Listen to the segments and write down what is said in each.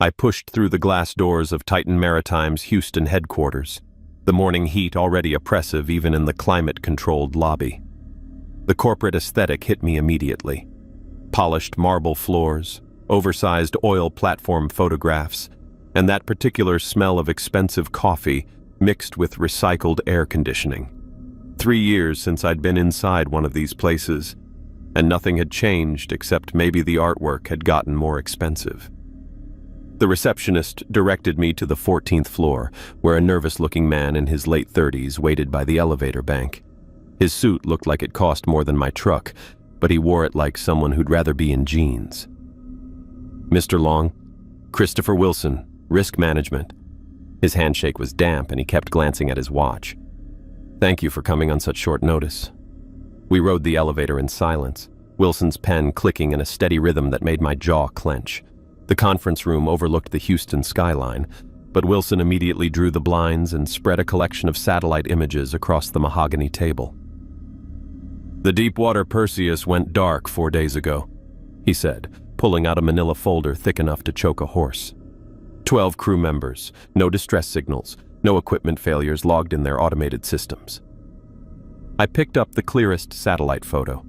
I pushed through the glass doors of Titan Maritime's Houston headquarters, the morning heat already oppressive even in the climate-controlled lobby. The corporate aesthetic hit me immediately. Polished marble floors, oversized oil platform photographs, and that particular smell of expensive coffee mixed with recycled air conditioning. 3 years since I'd been inside one of these places, and nothing had changed except maybe the artwork had gotten more expensive. The receptionist directed me to the 14th floor, where a nervous-looking man in his late 30s waited by the elevator bank. His suit looked like it cost more than my truck, but he wore it like someone who'd rather be in jeans. "Mr. Long, Christopher Wilson, Risk Management." His handshake was damp and he kept glancing at his watch. "Thank you for coming on such short notice." We rode the elevator in silence, Wilson's pen clicking in a steady rhythm that made my jaw clench. The conference room overlooked the Houston skyline, but Wilson immediately drew the blinds and spread a collection of satellite images across the mahogany table. "The Deepwater Perseus went dark 4 days ago," he said, pulling out a manila folder thick enough to choke a horse. 12 crew members, no distress signals, no equipment failures logged in their automated systems. I picked up the clearest satellite photo.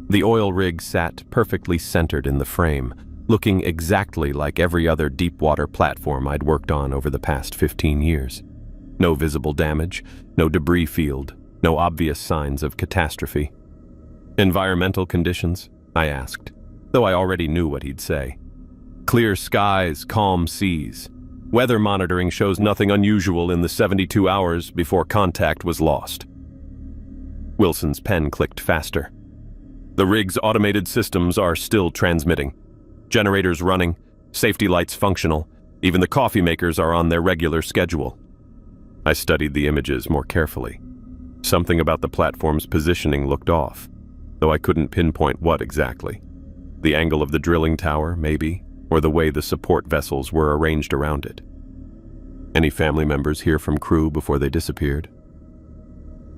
The oil rig sat perfectly centered in the frame, looking exactly like every other deep-water platform I'd worked on over the past 15 years. No visible damage, no debris field, no obvious signs of catastrophe. "Environmental conditions?" I asked, though I already knew what he'd say. "Clear skies, calm seas. Weather monitoring shows nothing unusual in the 72 hours before contact was lost." Wilson's pen clicked faster. "The rig's automated systems are still transmitting. Generators running, safety lights functional, even the coffee makers are on their regular schedule." I studied the images more carefully. Something about the platform's positioning looked off, though I couldn't pinpoint what exactly. The angle of the drilling tower, maybe, or the way the support vessels were arranged around it. "Any family members hear from crew before they disappeared?"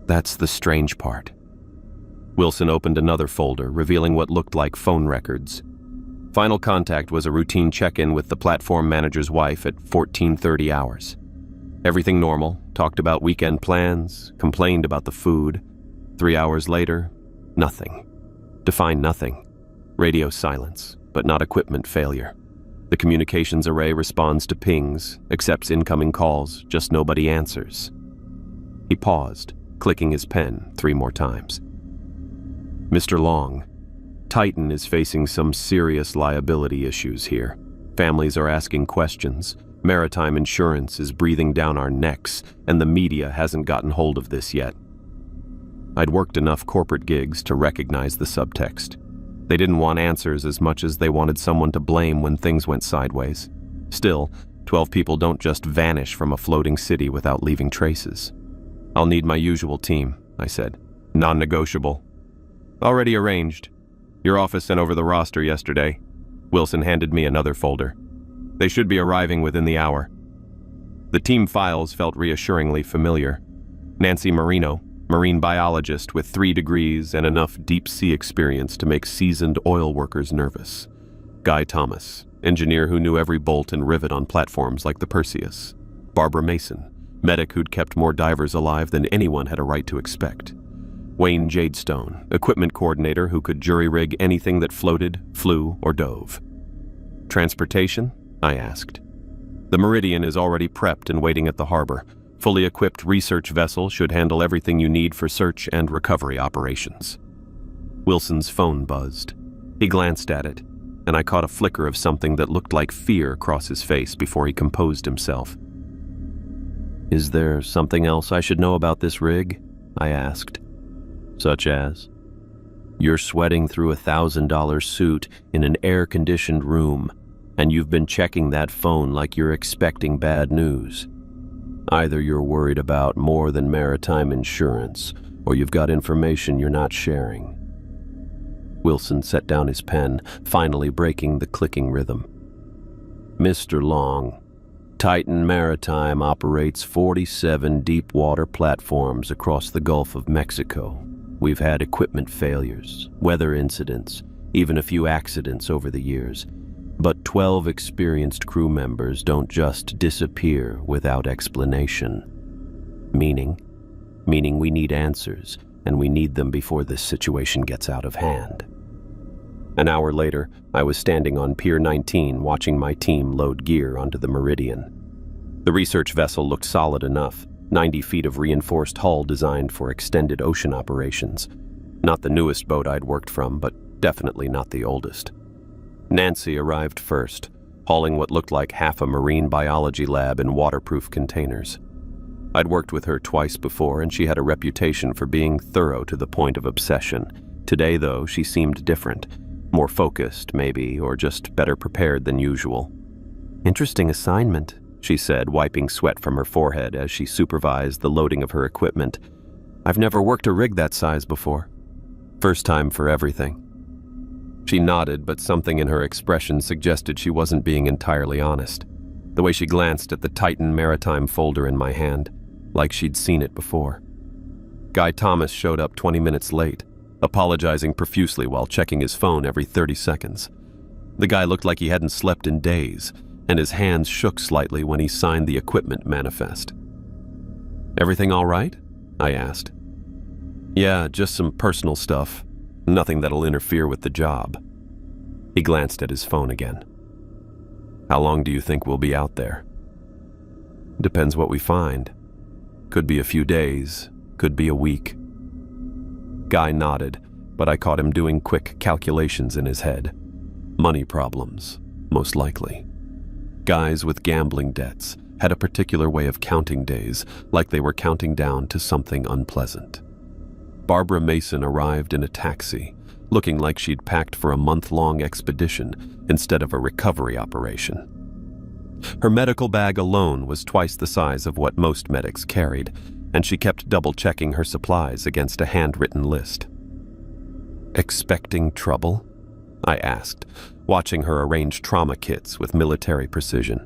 "That's the strange part." Wilson opened another folder, revealing what looked like phone records. Final contact was a routine check-in with the platform manager's wife at 14:30 hours. Everything normal, talked about weekend plans, complained about the food. 3 hours later, nothing. Define nothing. Radio silence, but not equipment failure. The communications array responds to pings, accepts incoming calls, just nobody answers. He paused, clicking his pen 3 more times. "Mr. Long, Titan is facing some serious liability issues here. Families are asking questions, maritime insurance is breathing down our necks, and the media hasn't gotten hold of this yet." I'd worked enough corporate gigs to recognize the subtext. They didn't want answers as much as they wanted someone to blame when things went sideways. Still, 12 people don't just vanish from a floating city without leaving traces. "I'll need my usual team," I said. "Non-negotiable." "Already arranged. Your office sent over the roster yesterday." Wilson handed me another folder. "They should be arriving within the hour." The team files felt reassuringly familiar. Nancy Marino, marine biologist with 3 degrees and enough deep-sea experience to make seasoned oil workers nervous. Guy Thomas, engineer who knew every bolt and rivet on platforms like the Perseus. Barbara Mason, medic who'd kept more divers alive than anyone had a right to expect. Wayne Jadestone, equipment coordinator who could jury-rig anything that floated, flew, or dove. "Transportation?" I asked. "The Meridian is already prepped and waiting at the harbor. Fully equipped research vessel should handle everything you need for search and recovery operations." Wilson's phone buzzed. He glanced at it, and I caught a flicker of something that looked like fear cross his face before he composed himself. "Is there something else I should know about this rig?" I asked. "Such as?" "You're sweating through a $1,000 suit in an air-conditioned room, and you've been checking that phone like you're expecting bad news. Either you're worried about more than maritime insurance, or you've got information you're not sharing." Wilson set down his pen, finally breaking the clicking rhythm. "Mr. Long, Titan Maritime operates 47 deep-water platforms across the Gulf of Mexico. We've had equipment failures, weather incidents, even a few accidents over the years. But 12 experienced crew members don't just disappear without explanation. Meaning we need answers, and we need them before this situation gets out of hand. An hour later, I was standing on Pier 19 watching my team load gear onto the Meridian. The research vessel looked solid enough, 90 feet of reinforced hull designed for extended ocean operations. Not the newest boat I'd worked from, but definitely not the oldest. Nancy arrived first, hauling what looked like half a marine biology lab in waterproof containers. I'd worked with her twice before, and she had a reputation for being thorough to the point of obsession. Today, though, she seemed different. More focused, maybe, or just better prepared than usual. "Interesting assignment," she said, wiping sweat from her forehead as she supervised the loading of her equipment. "I've never worked a rig that size before. First time for everything." She nodded, but something in her expression suggested she wasn't being entirely honest. The way she glanced at the Titan Maritime folder in my hand, like she'd seen it before. Guy Thomas showed up 20 minutes late, apologizing profusely while checking his phone every 30 seconds. The guy looked like he hadn't slept in days, and his hands shook slightly when he signed the equipment manifest. "Everything all right?" I asked. "Yeah, just some personal stuff. Nothing that'll interfere with the job." He glanced at his phone again. "How long do you think we'll be out there?" "Depends what we find. Could be a few days, could be a week." Guy nodded, but I caught him doing quick calculations in his head. Money problems, most likely. Guys with gambling debts had a particular way of counting days, like they were counting down to something unpleasant. Barbara Mason arrived in a taxi, looking like she'd packed for a month-long expedition instead of a recovery operation. Her medical bag alone was twice the size of what most medics carried, and she kept double-checking her supplies against a handwritten list. "Expecting trouble?" I asked, watching her arrange trauma kits with military precision.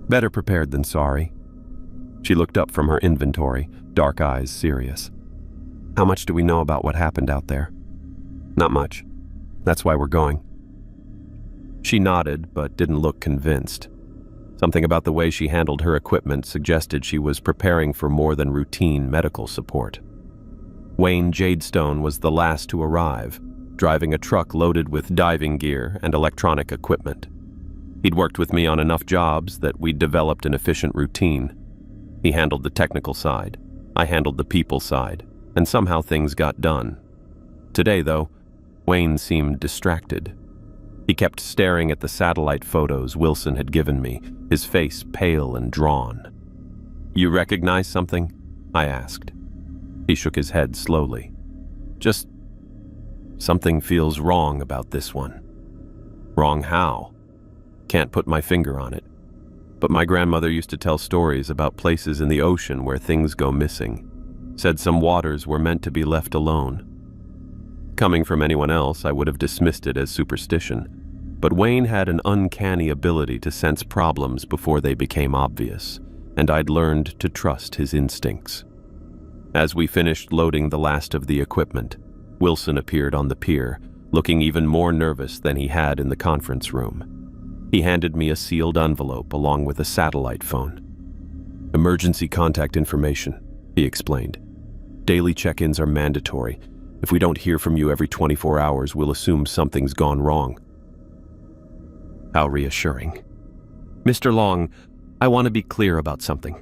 "Better prepared than sorry." She looked up from her inventory, dark eyes serious. "How much do we know about what happened out there?" "Not much. That's why we're going." She nodded, but didn't look convinced. Something about the way she handled her equipment suggested she was preparing for more than routine medical support. Wayne Jadestone was the last to arrive, driving a truck loaded with diving gear and electronic equipment. He'd worked with me on enough jobs that we'd developed an efficient routine. He handled the technical side, I handled the people side, and somehow things got done. Today, though, Wayne seemed distracted. He kept staring at the satellite photos Wilson had given me, his face pale and drawn. "You recognize something?" I asked. He shook his head slowly. "Just something feels wrong about this one." "Wrong how?" "Can't put my finger on it. But my grandmother used to tell stories about places in the ocean where things go missing. Said some waters were meant to be left alone." Coming from anyone else, I would have dismissed it as superstition. But Wayne had an uncanny ability to sense problems before they became obvious, and I'd learned to trust his instincts. As we finished loading the last of the equipment, Wilson appeared on the pier, looking even more nervous than he had in the conference room. He handed me a sealed envelope along with a satellite phone. "Emergency contact information," he explained. "Daily check-ins are mandatory. If we don't hear from you every 24 hours, we'll assume something's gone wrong." How reassuring. "Mr. Long, I want to be clear about something.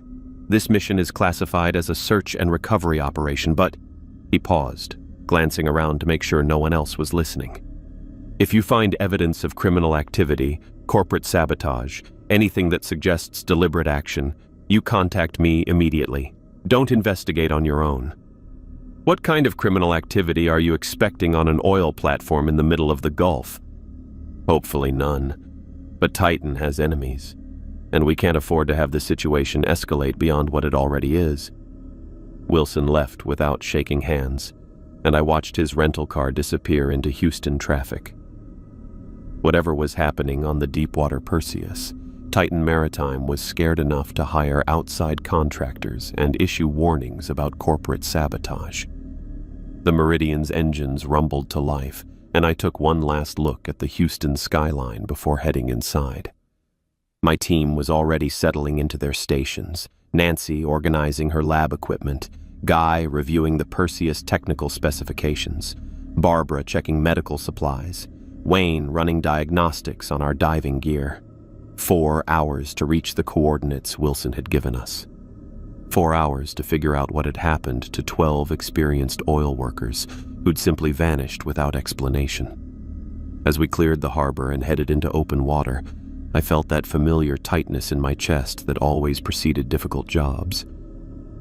This mission is classified as a search and recovery operation, but..." He paused, glancing around to make sure no one else was listening. "If you find evidence of criminal activity, corporate sabotage, anything that suggests deliberate action, you contact me immediately. Don't investigate on your own." "What kind of criminal activity are you expecting on an oil platform in the middle of the Gulf?" "Hopefully none. But Titan has enemies, and we can't afford to have the situation escalate beyond what it already is." Wilson left without shaking hands, and I watched his rental car disappear into Houston traffic. Whatever was happening on the Deepwater Perseus, Titan Maritime was scared enough to hire outside contractors and issue warnings about corporate sabotage. The Meridian's engines rumbled to life, and I took one last look at the Houston skyline before heading inside. My team was already settling into their stations, Nancy organizing her lab equipment, Guy reviewing the Perseus technical specifications, Barbara checking medical supplies, Wayne running diagnostics on our diving gear. 4 hours to reach the coordinates Wilson had given us. 4 hours to figure out what had happened to 12 experienced oil workers who'd simply vanished without explanation. As we cleared the harbor and headed into open water, I felt that familiar tightness in my chest that always preceded difficult jobs.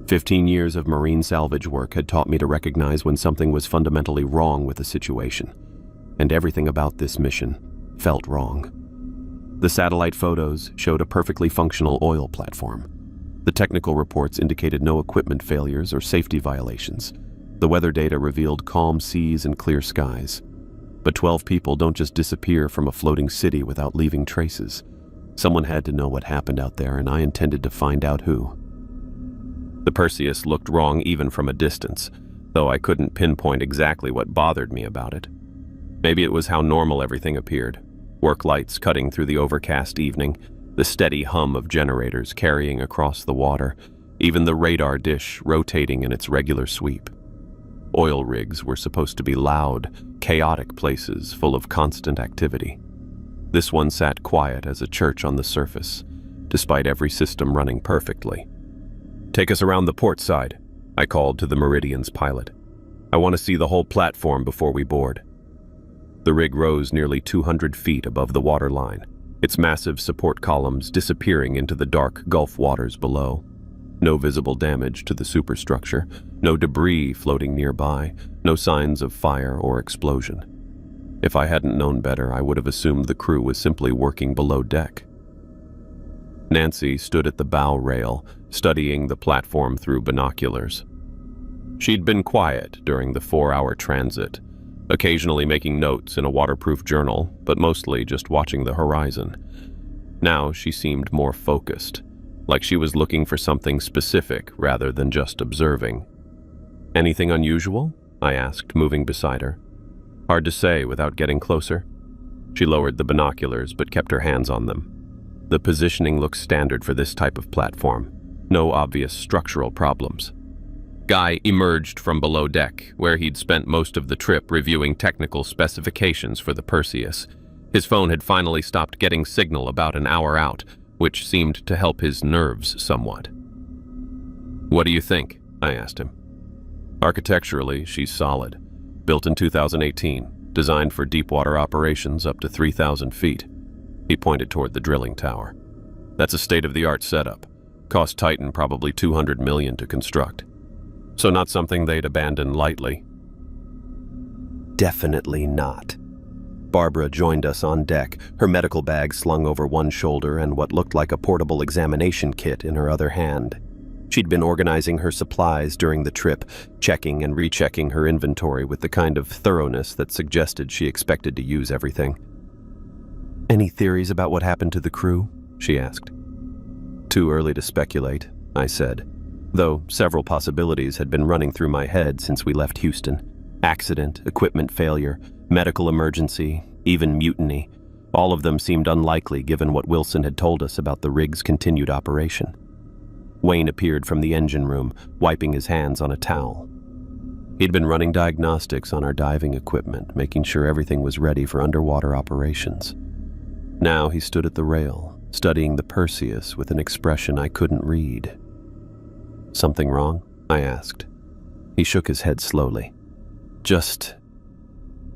15 years of marine salvage work had taught me to recognize when something was fundamentally wrong with a situation, and everything about this mission felt wrong. The satellite photos showed a perfectly functional oil platform. The technical reports indicated no equipment failures or safety violations. The weather data revealed calm seas and clear skies. But 12 people don't just disappear from a floating city without leaving traces. Someone had to know what happened out there, and I intended to find out who. The Perseus looked wrong even from a distance, though I couldn't pinpoint exactly what bothered me about it. Maybe it was how normal everything appeared. Work lights cutting through the overcast evening, the steady hum of generators carrying across the water, even the radar dish rotating in its regular sweep. Oil rigs were supposed to be loud, chaotic places full of constant activity. This one sat quiet as a church on the surface, despite every system running perfectly. "Take us around the port side," I called to the Meridian's pilot. "I want to see the whole platform before we board." The rig rose nearly 200 feet above the waterline, its massive support columns disappearing into the dark Gulf waters below. No visible damage to the superstructure, no debris floating nearby, no signs of fire or explosion. If I hadn't known better, I would have assumed the crew was simply working below deck. Nancy stood at the bow rail, studying the platform through binoculars. She'd been quiet during the 4-hour transit, occasionally making notes in a waterproof journal, but mostly just watching the horizon. Now she seemed more focused, like she was looking for something specific rather than just observing. "Anything unusual?" I asked, moving beside her. "Hard to say without getting closer." She lowered the binoculars but kept her hands on them. The positioning looks standard for this type of platform. No obvious structural problems. Guy emerged from below deck, where he'd spent most of the trip reviewing technical specifications for the Perseus. His phone had finally stopped getting signal about an hour out, which seemed to help his nerves somewhat. "What do you think?" I asked him. "Architecturally, she's solid. Built in 2018, designed for deep-water operations up to 3,000 feet. He pointed toward the drilling tower. "That's a state-of-the-art setup. Cost Titan probably $200 million to construct. So not something they'd abandon lightly." "Definitely not." Barbara joined us on deck, her medical bag slung over one shoulder and what looked like a portable examination kit in her other hand. She'd been organizing her supplies during the trip, checking and rechecking her inventory with the kind of thoroughness that suggested she expected to use everything. "Any theories about what happened to the crew?" she asked. "Too early to speculate," I said, though several possibilities had been running through my head since we left Houston. Accident, equipment failure, medical emergency, even mutiny. All of them seemed unlikely given what Wilson had told us about the rig's continued operation. Wayne appeared from the engine room, wiping his hands on a towel. He'd been running diagnostics on our diving equipment, making sure everything was ready for underwater operations. Now he stood at the rail, studying the Perseus with an expression I couldn't read. "Something wrong?" I asked. He shook his head slowly.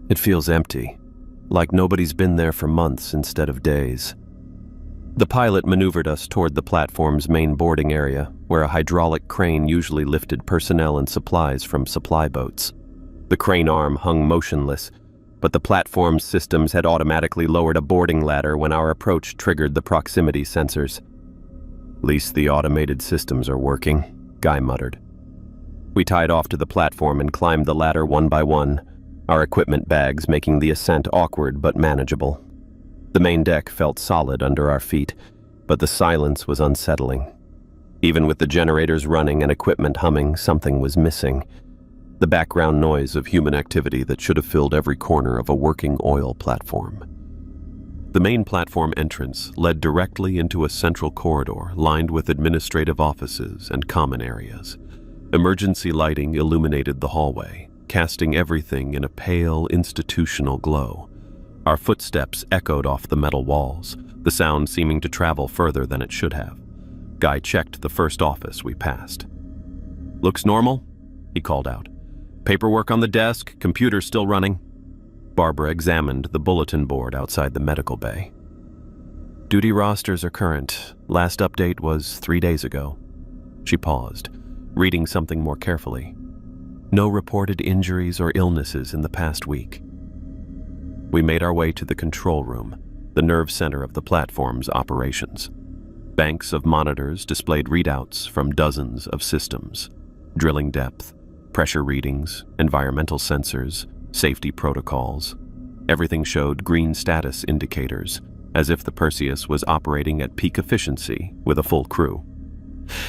It feels empty, like nobody's been there for months instead of days." The pilot maneuvered us toward the platform's main boarding area, where a hydraulic crane usually lifted personnel and supplies from supply boats. The crane arm hung motionless, but the platform's systems had automatically lowered a boarding ladder when our approach triggered the proximity sensors. "At least the automated systems are working," Guy muttered. We tied off to the platform and climbed the ladder one by one, our equipment bags making the ascent awkward but manageable. The main deck felt solid under our feet, but the silence was unsettling. Even with the generators running and equipment humming, something was missing. the background noise of human activity that should have filled every corner of a working oil platform. The main platform entrance led directly into a central corridor lined with administrative offices and common areas. Emergency lighting illuminated the hallway, casting everything in a pale, institutional glow. Our footsteps echoed off the metal walls, the sound seeming to travel further than it should have. Guy checked the first office we passed. "Looks normal?" he called out. "Paperwork on the desk, computer still running?" Barbara examined the bulletin board outside the medical bay. "Duty rosters are current. Last update was 3 days ago." She paused, reading something more carefully. "No reported injuries or illnesses in the past week." We made our way to the control room, the nerve center of the platform's operations. Banks of monitors displayed readouts from dozens of systems: drilling depth, pressure readings, environmental sensors, safety protocols. Everything showed green status indicators, as if the Perseus was operating at peak efficiency with a full crew.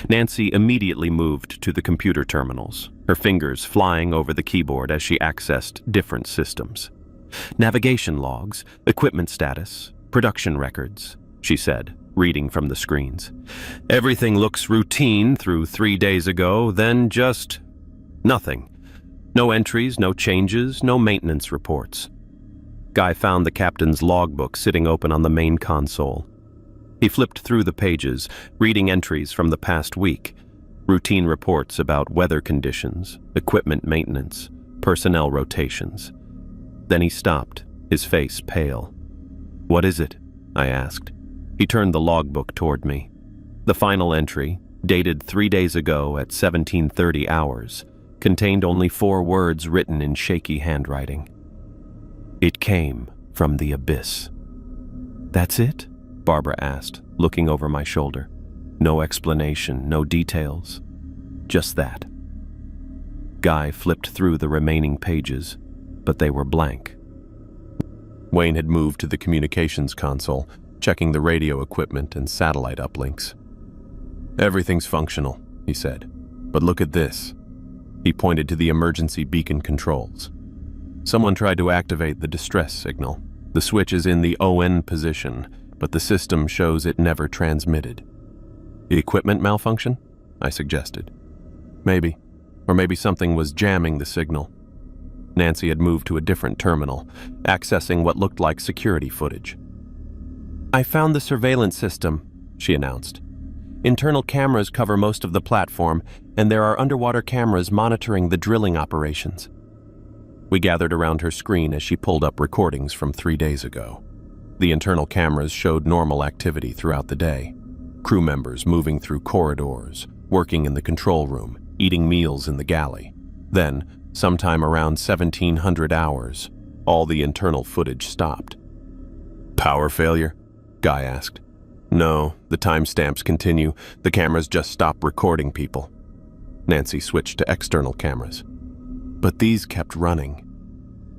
Nancy immediately moved to the computer terminals, her fingers flying over the keyboard as she accessed different systems. "Navigation logs, equipment status, production records," she said, reading from the screens. "Everything looks routine through 3 days ago, then just nothing. No entries, no changes, no maintenance reports." Guy found the captain's logbook sitting open on the main console. He flipped through the pages, reading entries from the past week, routine reports about weather conditions, equipment maintenance, personnel rotations. Then he stopped, his face pale. "What is it?" I asked. He turned the logbook toward me. The final entry, dated 3 days ago at 17:30 hours, contained only 4 words written in shaky handwriting. "It came from the abyss." "That's it?" Barbara asked, looking over my shoulder. No explanation, no details. Just that. Guy flipped through the remaining pages, but they were blank. Wayne had moved to the communications console, checking the radio equipment and satellite uplinks. "Everything's functional," he said. "But look at this." He pointed to the emergency beacon controls. "Someone tried to activate the distress signal. The switch is in the ON position, but the system shows it never transmitted." "The equipment malfunction?" I suggested. "Maybe. Or maybe something was jamming the signal." Nancy had moved to a different terminal, accessing what looked like security footage. "I found the surveillance system," she announced. "Internal cameras cover most of the platform, and there are underwater cameras monitoring the drilling operations." We gathered around her screen as she pulled up recordings from 3 days ago. The internal cameras showed normal activity throughout the day. Crew members moving through corridors, working in the control room, eating meals in the galley. Then, sometime around 1700 hours, all the internal footage stopped. "Power failure?" Guy asked. "No, the timestamps continue. The cameras just stop recording people." Nancy switched to external cameras. "But these kept running."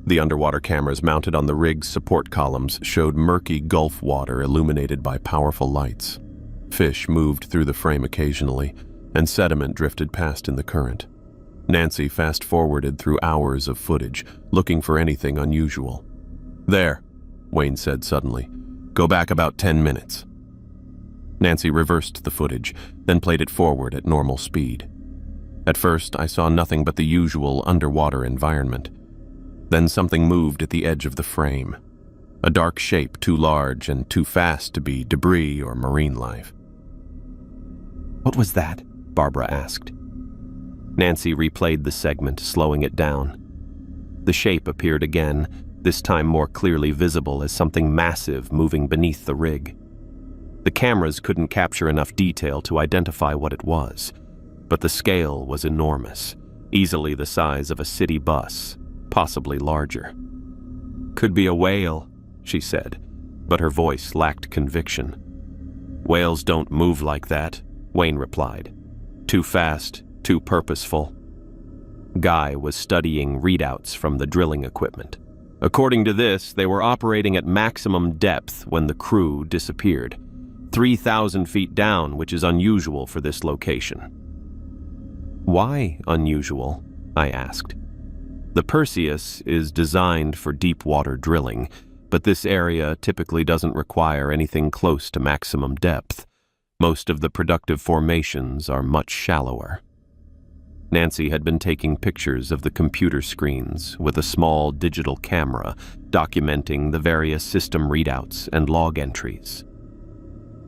The underwater cameras mounted on the rig's support columns showed murky Gulf water illuminated by powerful lights. Fish moved through the frame occasionally, and sediment drifted past in the current. Nancy fast-forwarded through hours of footage, looking for anything unusual. "There," Wayne said suddenly. "Go back about 10 minutes." Nancy reversed the footage, then played it forward at normal speed. At first, I saw nothing but the usual underwater environment. Then something moved at the edge of the frame. A dark shape too large and too fast to be debris or marine life. "What was that?" Barbara asked. Nancy replayed the segment, slowing it down. The shape appeared again, this time more clearly visible as something massive moving beneath the rig. The cameras couldn't capture enough detail to identify what it was, but the scale was enormous, easily the size of a city bus, possibly larger. "Could be a whale," she said, but her voice lacked conviction. "Whales don't move like that," Wayne replied. "Too fast, too purposeful." Guy was studying readouts from the drilling equipment. According to this, they were operating at maximum depth when the crew disappeared. 3,000 feet down, which is unusual for this location. "Why unusual?" I asked. The Perseus is designed for deep water drilling, but this area typically doesn't require anything close to maximum depth. Most of the productive formations are much shallower. Nancy had been taking pictures of the computer screens with a small digital camera, documenting the various system readouts and log entries.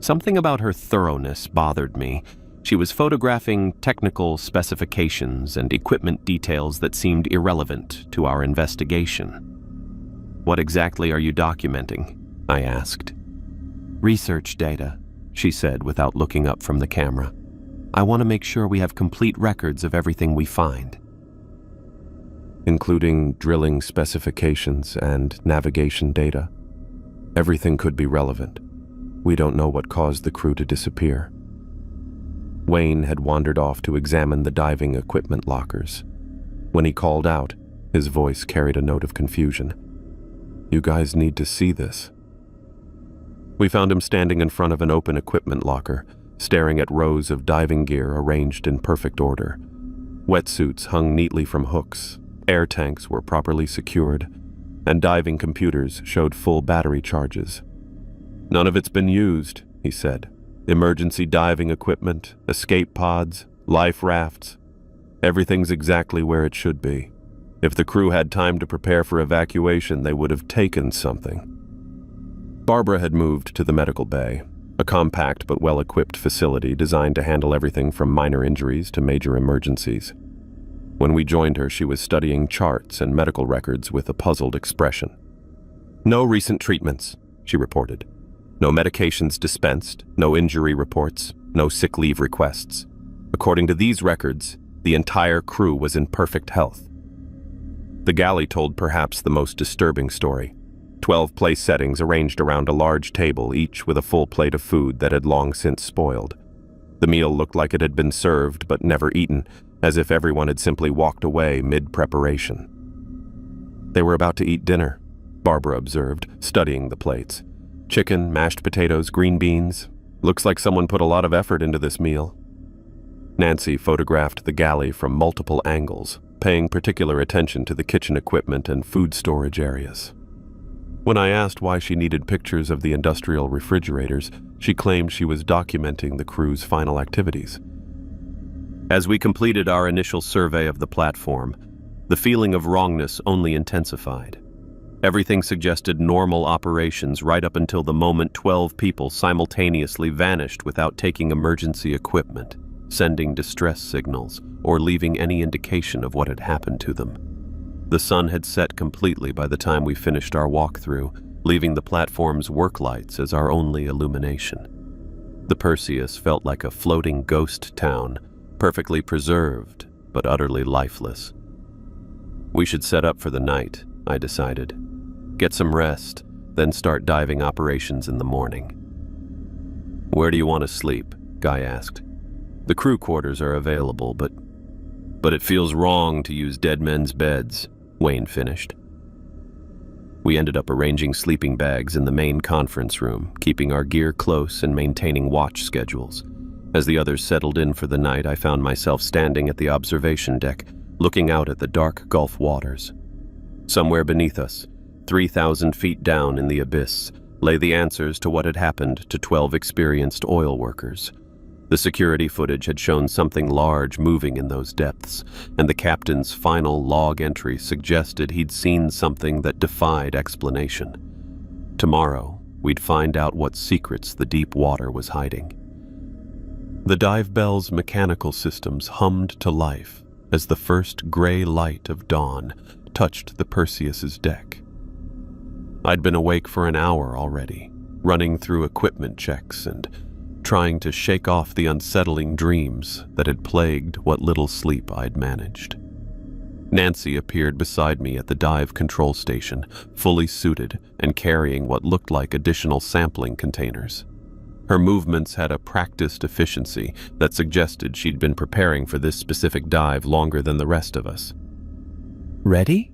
Something about her thoroughness bothered me. She was photographing technical specifications and equipment details that seemed irrelevant to our investigation. "What exactly are you documenting?" I asked. "Research data," she said without looking up from the camera. "I want to make sure we have complete records of everything we find." "Including drilling specifications and navigation data. Everything could be relevant. We don't know what caused the crew to disappear." Wayne had wandered off to examine the diving equipment lockers. When he called out, his voice carried a note of confusion. "You guys need to see this." We found him standing in front of an open equipment locker, staring at rows of diving gear arranged in perfect order. Wetsuits hung neatly from hooks, air tanks were properly secured, and diving computers showed full battery charges. "None of it's been used," he said. "Emergency diving equipment, escape pods, life rafts. Everything's exactly where it should be. If the crew had time to prepare for evacuation, they would have taken something." Barbara had moved to the medical bay, a compact but well-equipped facility designed to handle everything from minor injuries to major emergencies. When we joined her, she was studying charts and medical records with a puzzled expression. "No recent treatments," she reported. "No medications dispensed, no injury reports, no sick leave requests. According to these records, the entire crew was in perfect health." The galley told perhaps the most disturbing story. 12 place settings arranged around a large table, each with a full plate of food that had long since spoiled. The meal looked like it had been served but never eaten, as if everyone had simply walked away mid-preparation. "They were about to eat dinner," Barbara observed, studying the plates. "Chicken, mashed potatoes, green beans. Looks like someone put a lot of effort into this meal." Nancy photographed the galley from multiple angles, paying particular attention to the kitchen equipment and food storage areas. When I asked why she needed pictures of the industrial refrigerators, she claimed she was documenting the crew's final activities. As we completed our initial survey of the platform, the feeling of wrongness only intensified. Everything suggested normal operations right up until the moment 12 people simultaneously vanished without taking emergency equipment, sending distress signals, or leaving any indication of what had happened to them. The sun had set completely by the time we finished our walkthrough, leaving the platform's work lights as our only illumination. The Perseus felt like a floating ghost town, perfectly preserved, but utterly lifeless. We should set up for the night, I decided. Get some rest, then start diving operations in the morning. "Where do you want to sleep?" Guy asked. "The crew quarters are available, but it feels wrong to use dead men's beds," Wayne finished. We ended up arranging sleeping bags in the main conference room, keeping our gear close and maintaining watch schedules. As the others settled in for the night, I found myself standing at the observation deck, looking out at the dark Gulf waters. Somewhere beneath us, 3,000 feet down in the abyss, lay the answers to what had happened to 12 experienced oil workers. The security footage had shown something large moving in those depths, and the captain's final log entry suggested he'd seen something that defied explanation. Tomorrow, we'd find out what secrets the deep water was hiding. The dive bell's mechanical systems hummed to life as the first gray light of dawn touched the Perseus's deck. I'd been awake for an hour already, running through equipment checks and trying to shake off the unsettling dreams that had plagued what little sleep I'd managed. Nancy appeared beside me at the dive control station, fully suited and carrying what looked like additional sampling containers. Her movements had a practiced efficiency that suggested she'd been preparing for this specific dive longer than the rest of us. "Ready?"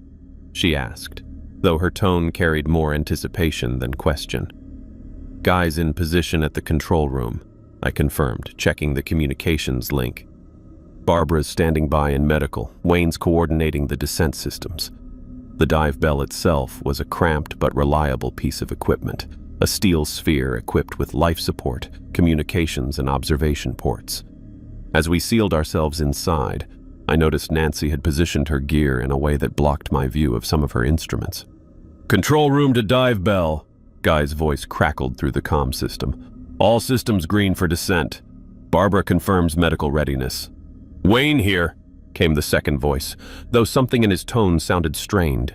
she asked, though her tone carried more anticipation than question. "Guy's in position at the control room," I confirmed, checking the communications link. Barbara's standing by in medical, Wayne's coordinating the descent systems. The dive bell itself was a cramped but reliable piece of equipment, a steel sphere equipped with life support, communications, and observation ports. As we sealed ourselves inside, I noticed Nancy had positioned her gear in a way that blocked my view of some of her instruments. "Control room to dive bell," Guy's voice crackled through the comm system. "All systems green for descent. Barbara confirms medical readiness." "Wayne here," came the second voice, though something in his tone sounded strained.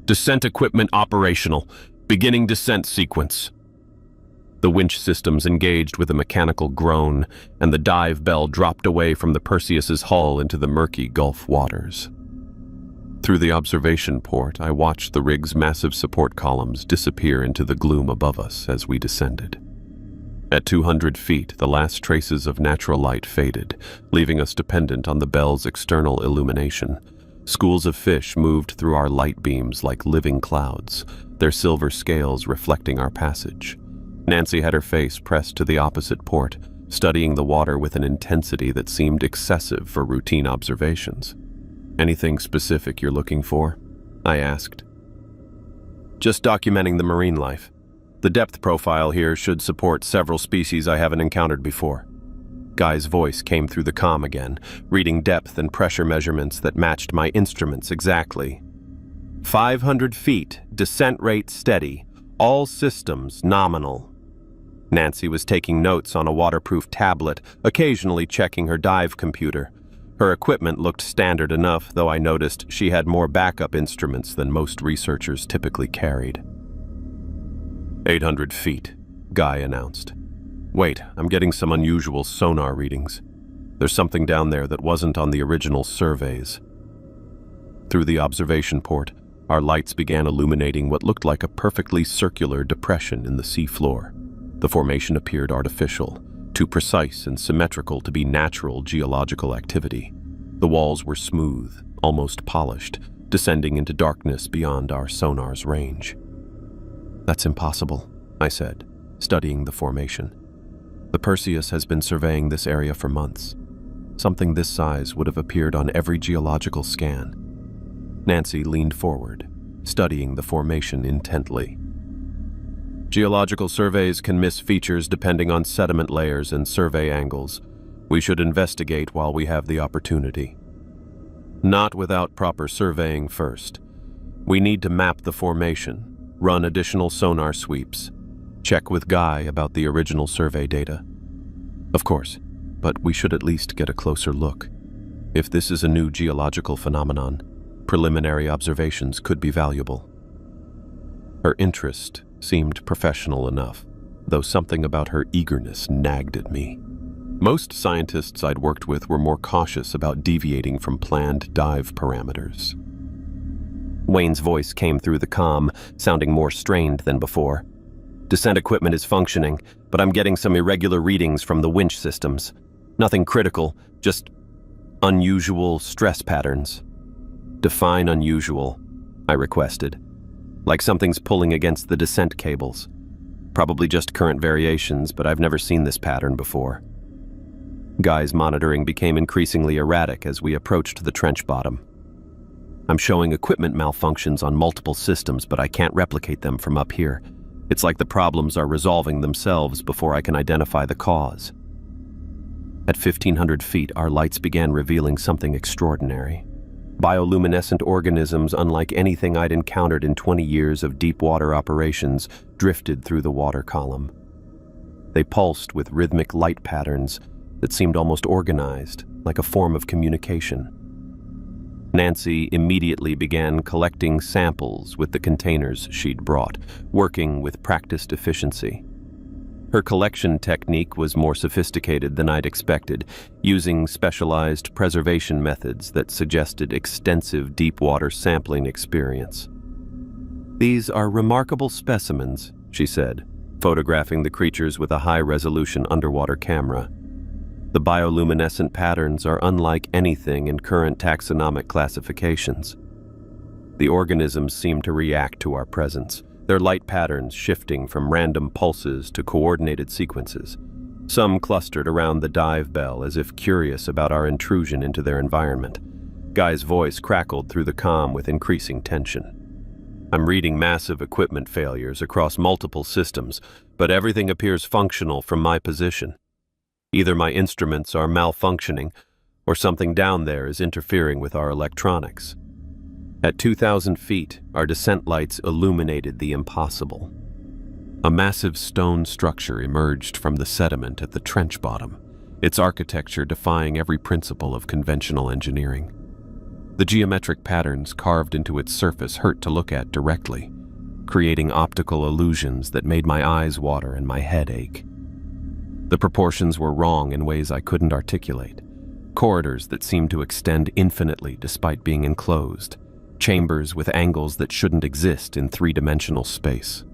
"Descent equipment operational. Beginning descent sequence." The winch systems engaged with a mechanical groan, and the dive bell dropped away from the Perseus's hull into the murky Gulf waters. Through the observation port, I watched the rig's massive support columns disappear into the gloom above us as we descended. At 200 feet, the last traces of natural light faded, leaving us dependent on the bell's external illumination. Schools of fish moved through our light beams like living clouds, their silver scales reflecting our passage. Nancy had her face pressed to the opposite port, studying the water with an intensity that seemed excessive for routine observations. "Anything specific you're looking for?" I asked. "Just documenting the marine life. The depth profile here should support several species I haven't encountered before." Guy's voice came through the comm again, reading depth and pressure measurements that matched my instruments exactly. 500 feet, descent rate steady, all systems nominal. Nancy was taking notes on a waterproof tablet, occasionally checking her dive computer. Her equipment looked standard enough, though I noticed she had more backup instruments than most researchers typically carried. 800 feet, Guy announced. "Wait, I'm getting some unusual sonar readings. There's something down there that wasn't on the original surveys." Through the observation port, our lights began illuminating what looked like a perfectly circular depression in the seafloor. The formation appeared artificial, too precise and symmetrical to be natural geological activity. The walls were smooth, almost polished, descending into darkness beyond our sonar's range. "That's impossible," I said, studying the formation. "The Perseus has been surveying this area for months. Something this size would have appeared on every geological scan." Nancy leaned forward, studying the formation intently. "Geological surveys can miss features depending on sediment layers and survey angles. We should investigate while we have the opportunity. Not without proper surveying first. We need to map the formation, run additional sonar sweeps, check with Guy about the original survey data. Of course, but we should at least get a closer look. If this is a new geological phenomenon, preliminary observations could be valuable." Her interest seemed professional enough, though something about her eagerness nagged at me. Most scientists I'd worked with were more cautious about deviating from planned dive parameters. Wayne's voice came through the comm, sounding more strained than before. "Descent equipment is functioning, but I'm getting some irregular readings from the winch systems. Nothing critical, just unusual stress patterns." "Define unusual," I requested. "Like something's pulling against the descent cables. Probably just current variations, but I've never seen this pattern before." Guy's monitoring became increasingly erratic as we approached the trench bottom. "I'm showing equipment malfunctions on multiple systems, but I can't replicate them from up here. It's like the problems are resolving themselves before I can identify the cause." At 1,500 feet, our lights began revealing something extraordinary. Bioluminescent organisms unlike anything I'd encountered in 20 years of deep water operations drifted through the water column. They pulsed with rhythmic light patterns that seemed almost organized, like a form of communication. Nancy immediately began collecting samples with the containers she'd brought, working with practiced efficiency. Her collection technique was more sophisticated than I'd expected, using specialized preservation methods that suggested extensive deep-water sampling experience. "These are remarkable specimens," she said, photographing the creatures with a high-resolution underwater camera. "The bioluminescent patterns are unlike anything in current taxonomic classifications. The organisms seem to react to our presence, their light patterns shifting from random pulses to coordinated sequences. Some clustered around the dive bell as if curious about our intrusion into their environment. Guy's voice crackled through the comm with increasing tension. I'm reading massive equipment failures across multiple systems, but everything appears functional from my position. Either my instruments are malfunctioning, or something down there is interfering with our electronics. At 2,000 feet, our descent lights illuminated the impossible. A massive stone structure emerged from the sediment at the trench bottom, its architecture defying every principle of conventional engineering. The geometric patterns carved into its surface hurt to look at directly, creating optical illusions that made my eyes water and my head ache. The proportions were wrong in ways I couldn't articulate. Corridors that seemed to extend infinitely despite being enclosed. Chambers with angles that shouldn't exist in three-dimensional space.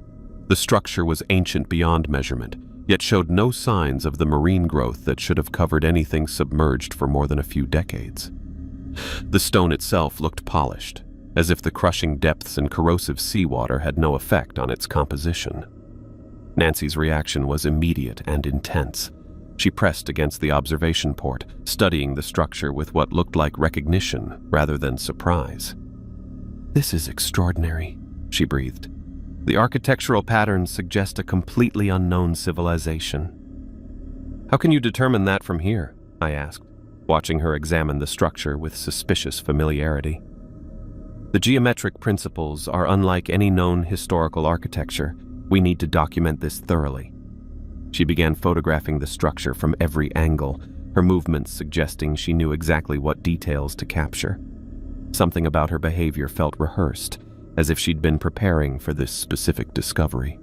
The structure was ancient beyond measurement, yet showed no signs of the marine growth that should have covered anything submerged for more than a few decades. The stone itself looked polished, as if the crushing depths and corrosive seawater had no effect on its composition. Nancy's reaction was immediate and intense. She pressed against the observation port, studying the structure with what looked like recognition rather than surprise. "This is extraordinary," she breathed. "The architectural patterns suggest a completely unknown civilization." "How can you determine that from here?" I asked, watching her examine the structure with suspicious familiarity. "The geometric principles are unlike any known historical architecture. We need to document this thoroughly." She began photographing the structure from every angle, her movements suggesting she knew exactly what details to capture. Something about her behavior felt rehearsed, as if she'd been preparing for this specific discovery.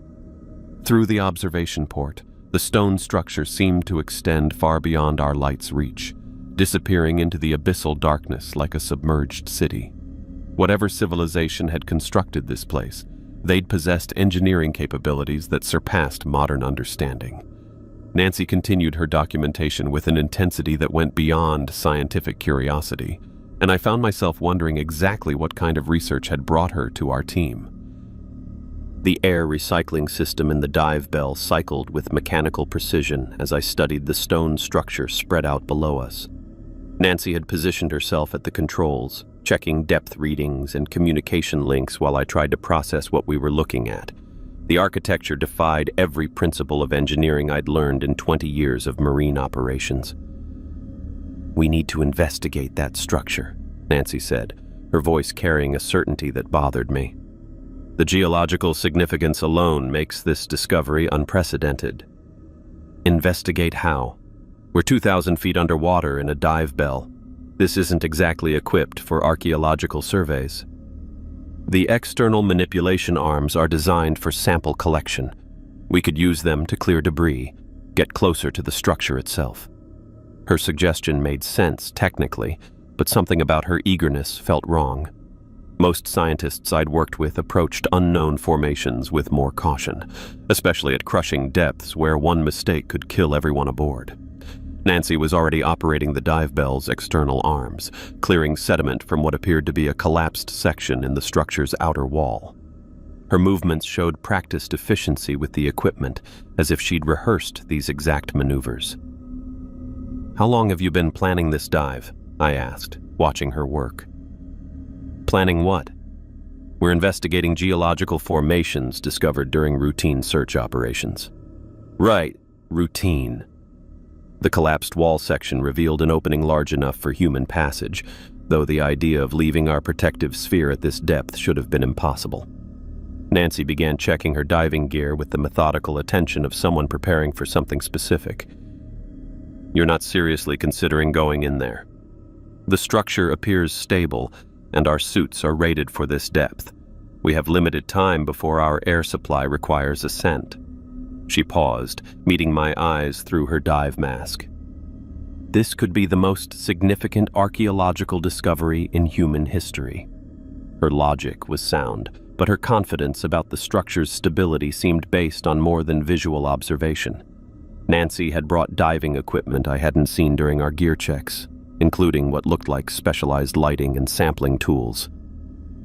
Through the observation port, the stone structure seemed to extend far beyond our light's reach, disappearing into the abyssal darkness like a submerged city. Whatever civilization had constructed this place, they'd possessed engineering capabilities that surpassed modern understanding. Nancy continued her documentation with an intensity that went beyond scientific curiosity, and I found myself wondering exactly what kind of research had brought her to our team. The air recycling system in the dive bell cycled with mechanical precision as I studied the stone structure spread out below us. Nancy had positioned herself at the controls, checking depth readings and communication links while I tried to process what we were looking at. The architecture defied every principle of engineering I'd learned in 20 years of marine operations. "We need to investigate that structure," Nancy said, her voice carrying a certainty that bothered me. "The geological significance alone makes this discovery unprecedented." "Investigate how? We're 2,000 feet underwater in a dive bell. This isn't exactly equipped for archaeological surveys." "The external manipulation arms are designed for sample collection. We could use them to clear debris, get closer to the structure itself." Her suggestion made sense technically, but something about her eagerness felt wrong. Most scientists I'd worked with approached unknown formations with more caution, especially at crushing depths where one mistake could kill everyone aboard. Nancy was already operating the dive bell's external arms, clearing sediment from what appeared to be a collapsed section in the structure's outer wall. Her movements showed practiced efficiency with the equipment, as if she'd rehearsed these exact maneuvers. "How long have you been planning this dive?" I asked, watching her work. "Planning what?" "We're investigating geological formations discovered during routine search operations." "Right, routine." The collapsed wall section revealed an opening large enough for human passage, though the idea of leaving our protective sphere at this depth should have been impossible. Nancy began checking her diving gear with the methodical attention of someone preparing for something specific. "You're not seriously considering going in there. The structure appears stable, and our suits are rated for this depth. We have limited time before our air supply requires ascent." She paused, meeting my eyes through her dive mask. "This could be the most significant archaeological discovery in human history." Her logic was sound, but her confidence about the structure's stability seemed based on more than visual observation. Nancy had brought diving equipment I hadn't seen during our gear checks, including what looked like specialized lighting and sampling tools.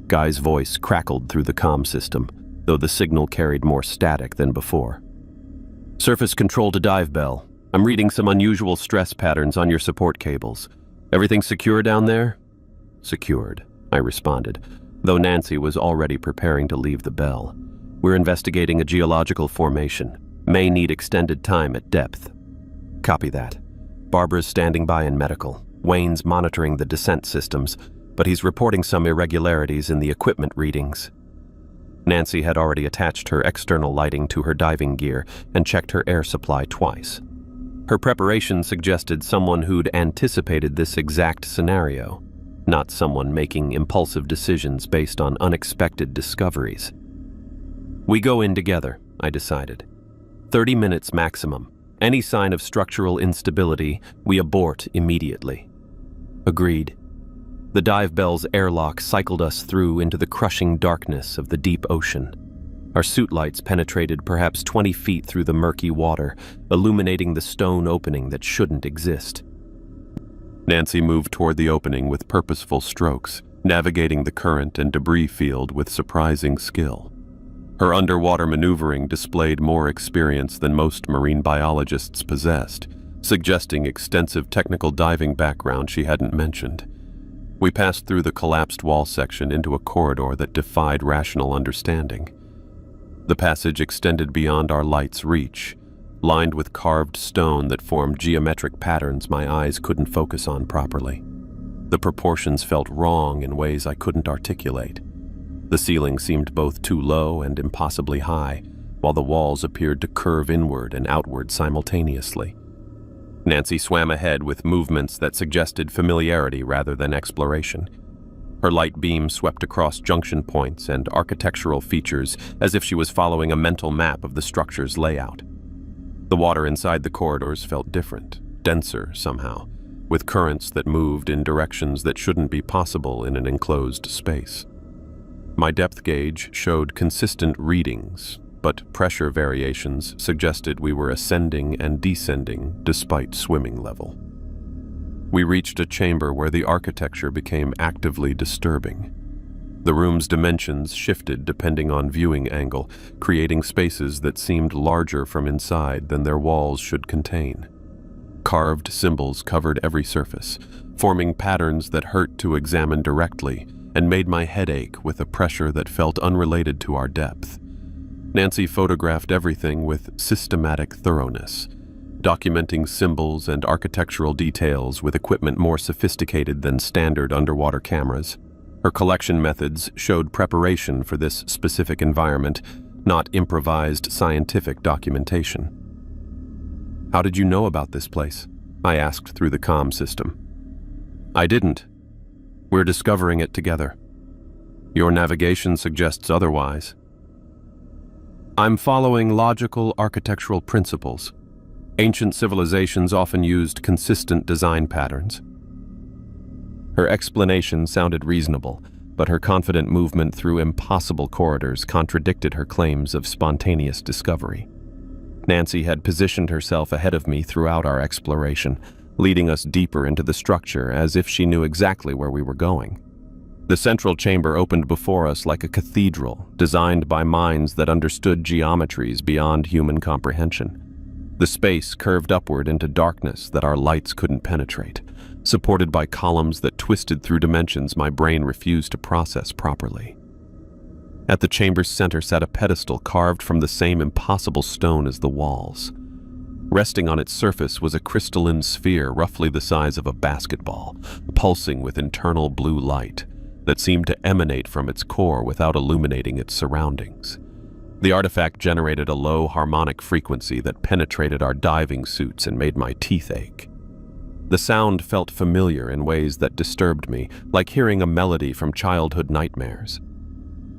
Guy's voice crackled through the comm system, though the signal carried more static than before. "Surface control to dive bell. I'm reading some unusual stress patterns on your support cables. Everything secure down there?" "Secured," I responded, though Nancy was already preparing to leave the bell. "We're investigating a geological formation. May need extended time at depth." "Copy that. Barbara's standing by in medical. Wayne's monitoring the descent systems, but he's reporting some irregularities in the equipment readings." Nancy had already attached her external lighting to her diving gear and checked her air supply twice. Her preparation suggested someone who'd anticipated this exact scenario, not someone making impulsive decisions based on unexpected discoveries. "We go in together," I decided. 30 minutes maximum. Any sign of structural instability, we abort immediately. Agreed. The dive bell's airlock cycled us through into the crushing darkness of the deep ocean. Our suit lights penetrated perhaps 20 feet through the murky water, illuminating the stone opening that shouldn't exist. Nancy moved toward the opening with purposeful strokes, navigating the current and debris field with surprising skill. Her underwater maneuvering displayed more experience than most marine biologists possessed, suggesting extensive technical diving background she hadn't mentioned. We passed through the collapsed wall section into a corridor that defied rational understanding. The passage extended beyond our light's reach, lined with carved stone that formed geometric patterns my eyes couldn't focus on properly. The proportions felt wrong in ways I couldn't articulate. The ceiling seemed both too low and impossibly high, while the walls appeared to curve inward and outward simultaneously. Nancy swam ahead with movements that suggested familiarity rather than exploration. Her light beam swept across junction points and architectural features as if she was following a mental map of the structure's layout. The water inside the corridors felt different, denser somehow, with currents that moved in directions that shouldn't be possible in an enclosed space. My depth gauge showed consistent readings, but pressure variations suggested we were ascending and descending despite swimming level. We reached a chamber where the architecture became actively disturbing. The room's dimensions shifted depending on viewing angle, creating spaces that seemed larger from inside than their walls should contain. Carved symbols covered every surface, forming patterns that hurt to examine directly and made my head ache with a pressure that felt unrelated to our depth. Nancy photographed everything with systematic thoroughness, documenting symbols and architectural details with equipment more sophisticated than standard underwater cameras. Her collection methods showed preparation for this specific environment, not improvised scientific documentation. "How did you know about this place?" I asked through the comm system. "I didn't. We're discovering it together. Your navigation suggests otherwise." "I'm following logical architectural principles. Ancient civilizations often used consistent design patterns." Her explanation sounded reasonable, but her confident movement through impossible corridors contradicted her claims of spontaneous discovery. Nancy had positioned herself ahead of me throughout our exploration, leading us deeper into the structure as if she knew exactly where we were going. The central chamber opened before us like a cathedral, designed by minds that understood geometries beyond human comprehension. The space curved upward into darkness that our lights couldn't penetrate, supported by columns that twisted through dimensions my brain refused to process properly. At the chamber's center sat a pedestal carved from the same impossible stone as the walls. Resting on its surface was a crystalline sphere roughly the size of a basketball, pulsing with internal blue light that seemed to emanate from its core without illuminating its surroundings. The artifact generated a low harmonic frequency that penetrated our diving suits and made my teeth ache. The sound felt familiar in ways that disturbed me, like hearing a melody from childhood nightmares.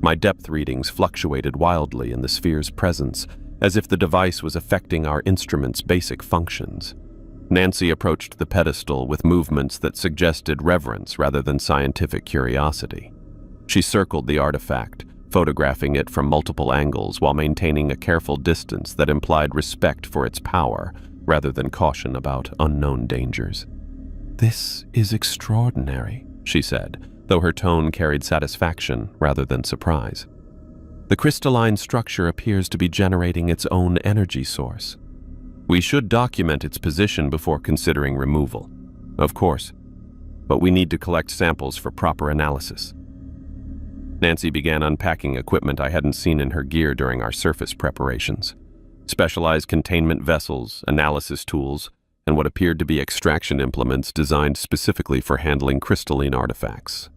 My depth readings fluctuated wildly in the sphere's presence, as if the device was affecting our instrument's basic functions. Nancy approached the pedestal with movements that suggested reverence rather than scientific curiosity. She circled the artifact, photographing it from multiple angles while maintaining a careful distance that implied respect for its power rather than caution about unknown dangers. "This is extraordinary," she said, though her tone carried satisfaction rather than surprise. "The crystalline structure appears to be generating its own energy source. We should document its position before considering removal. Of course, but we need to collect samples for proper analysis. Nancy began unpacking equipment I hadn't seen in her gear during our surface preparations. Specialized containment vessels, analysis tools, and what appeared to be extraction implements designed specifically for handling crystalline artifacts.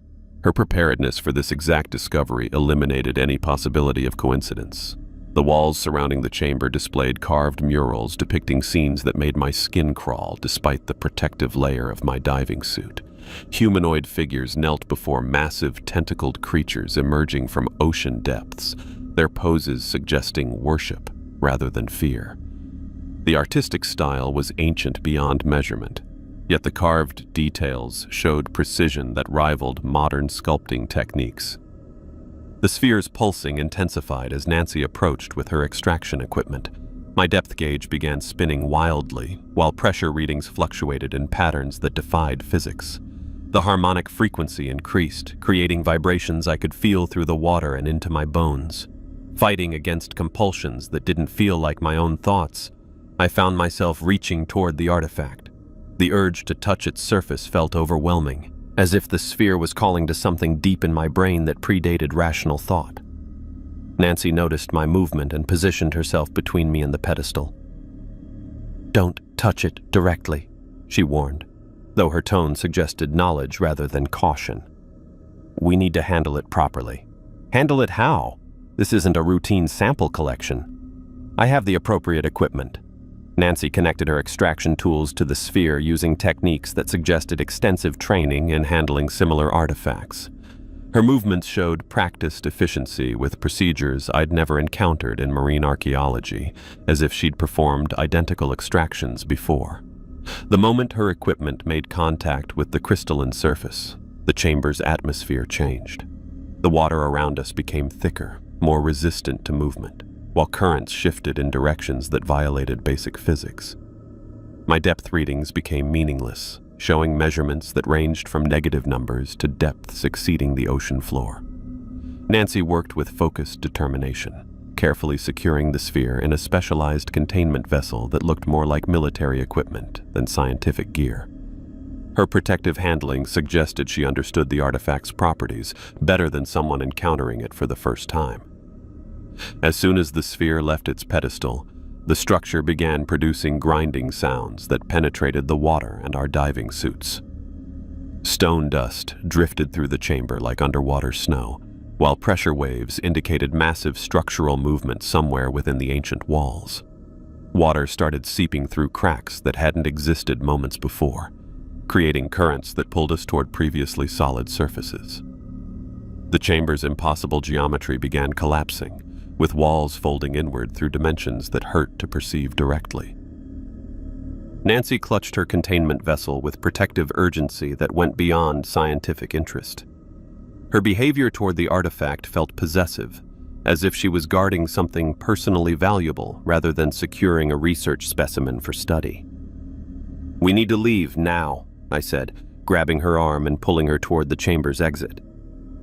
Her preparedness for this exact discovery eliminated any possibility of coincidence. The walls surrounding the chamber displayed carved murals depicting scenes that made my skin crawl despite the protective layer of my diving suit. Humanoid figures knelt before massive tentacled creatures emerging from ocean depths, their poses suggesting worship rather than fear. The artistic style was ancient beyond measurement, yet the carved details showed precision that rivaled modern sculpting techniques. The sphere's pulsing intensified as Nancy approached with her extraction equipment. My depth gauge began spinning wildly, while pressure readings fluctuated in patterns that defied physics. The harmonic frequency increased, creating vibrations I could feel through the water and into my bones. Fighting against compulsions that didn't feel like my own thoughts, I found myself reaching toward the artifact. The urge to touch its surface felt overwhelming, as if the sphere was calling to something deep in my brain that predated rational thought. Nancy noticed my movement and positioned herself between me and the pedestal. "Don't touch it directly," she warned, though her tone suggested knowledge rather than caution. "We need to handle it properly." "Handle it how? This isn't a routine sample collection." "I have the appropriate equipment." Nancy connected her extraction tools to the sphere using techniques that suggested extensive training in handling similar artifacts. Her movements showed practiced efficiency with procedures I'd never encountered in marine archaeology, as if she'd performed identical extractions before. The moment her equipment made contact with the crystalline surface, the chamber's atmosphere changed. The water around us became thicker, more resistant to movement, while currents shifted in directions that violated basic physics. My depth readings became meaningless, showing measurements that ranged from negative numbers to depths exceeding the ocean floor. Nancy worked with focused determination, carefully securing the sphere in a specialized containment vessel that looked more like military equipment than scientific gear. Her protective handling suggested she understood the artifact's properties better than someone encountering it for the first time. As soon as the sphere left its pedestal, the structure began producing grinding sounds that penetrated the water and our diving suits. Stone dust drifted through the chamber like underwater snow, while pressure waves indicated massive structural movement somewhere within the ancient walls. Water started seeping through cracks that hadn't existed moments before, creating currents that pulled us toward previously solid surfaces. The chamber's impossible geometry began collapsing, with walls folding inward through dimensions that hurt to perceive directly. Nancy clutched her containment vessel with protective urgency that went beyond scientific interest. Her behavior toward the artifact felt possessive, as if she was guarding something personally valuable rather than securing a research specimen for study. "We need to leave now," I said, grabbing her arm and pulling her toward the chamber's exit.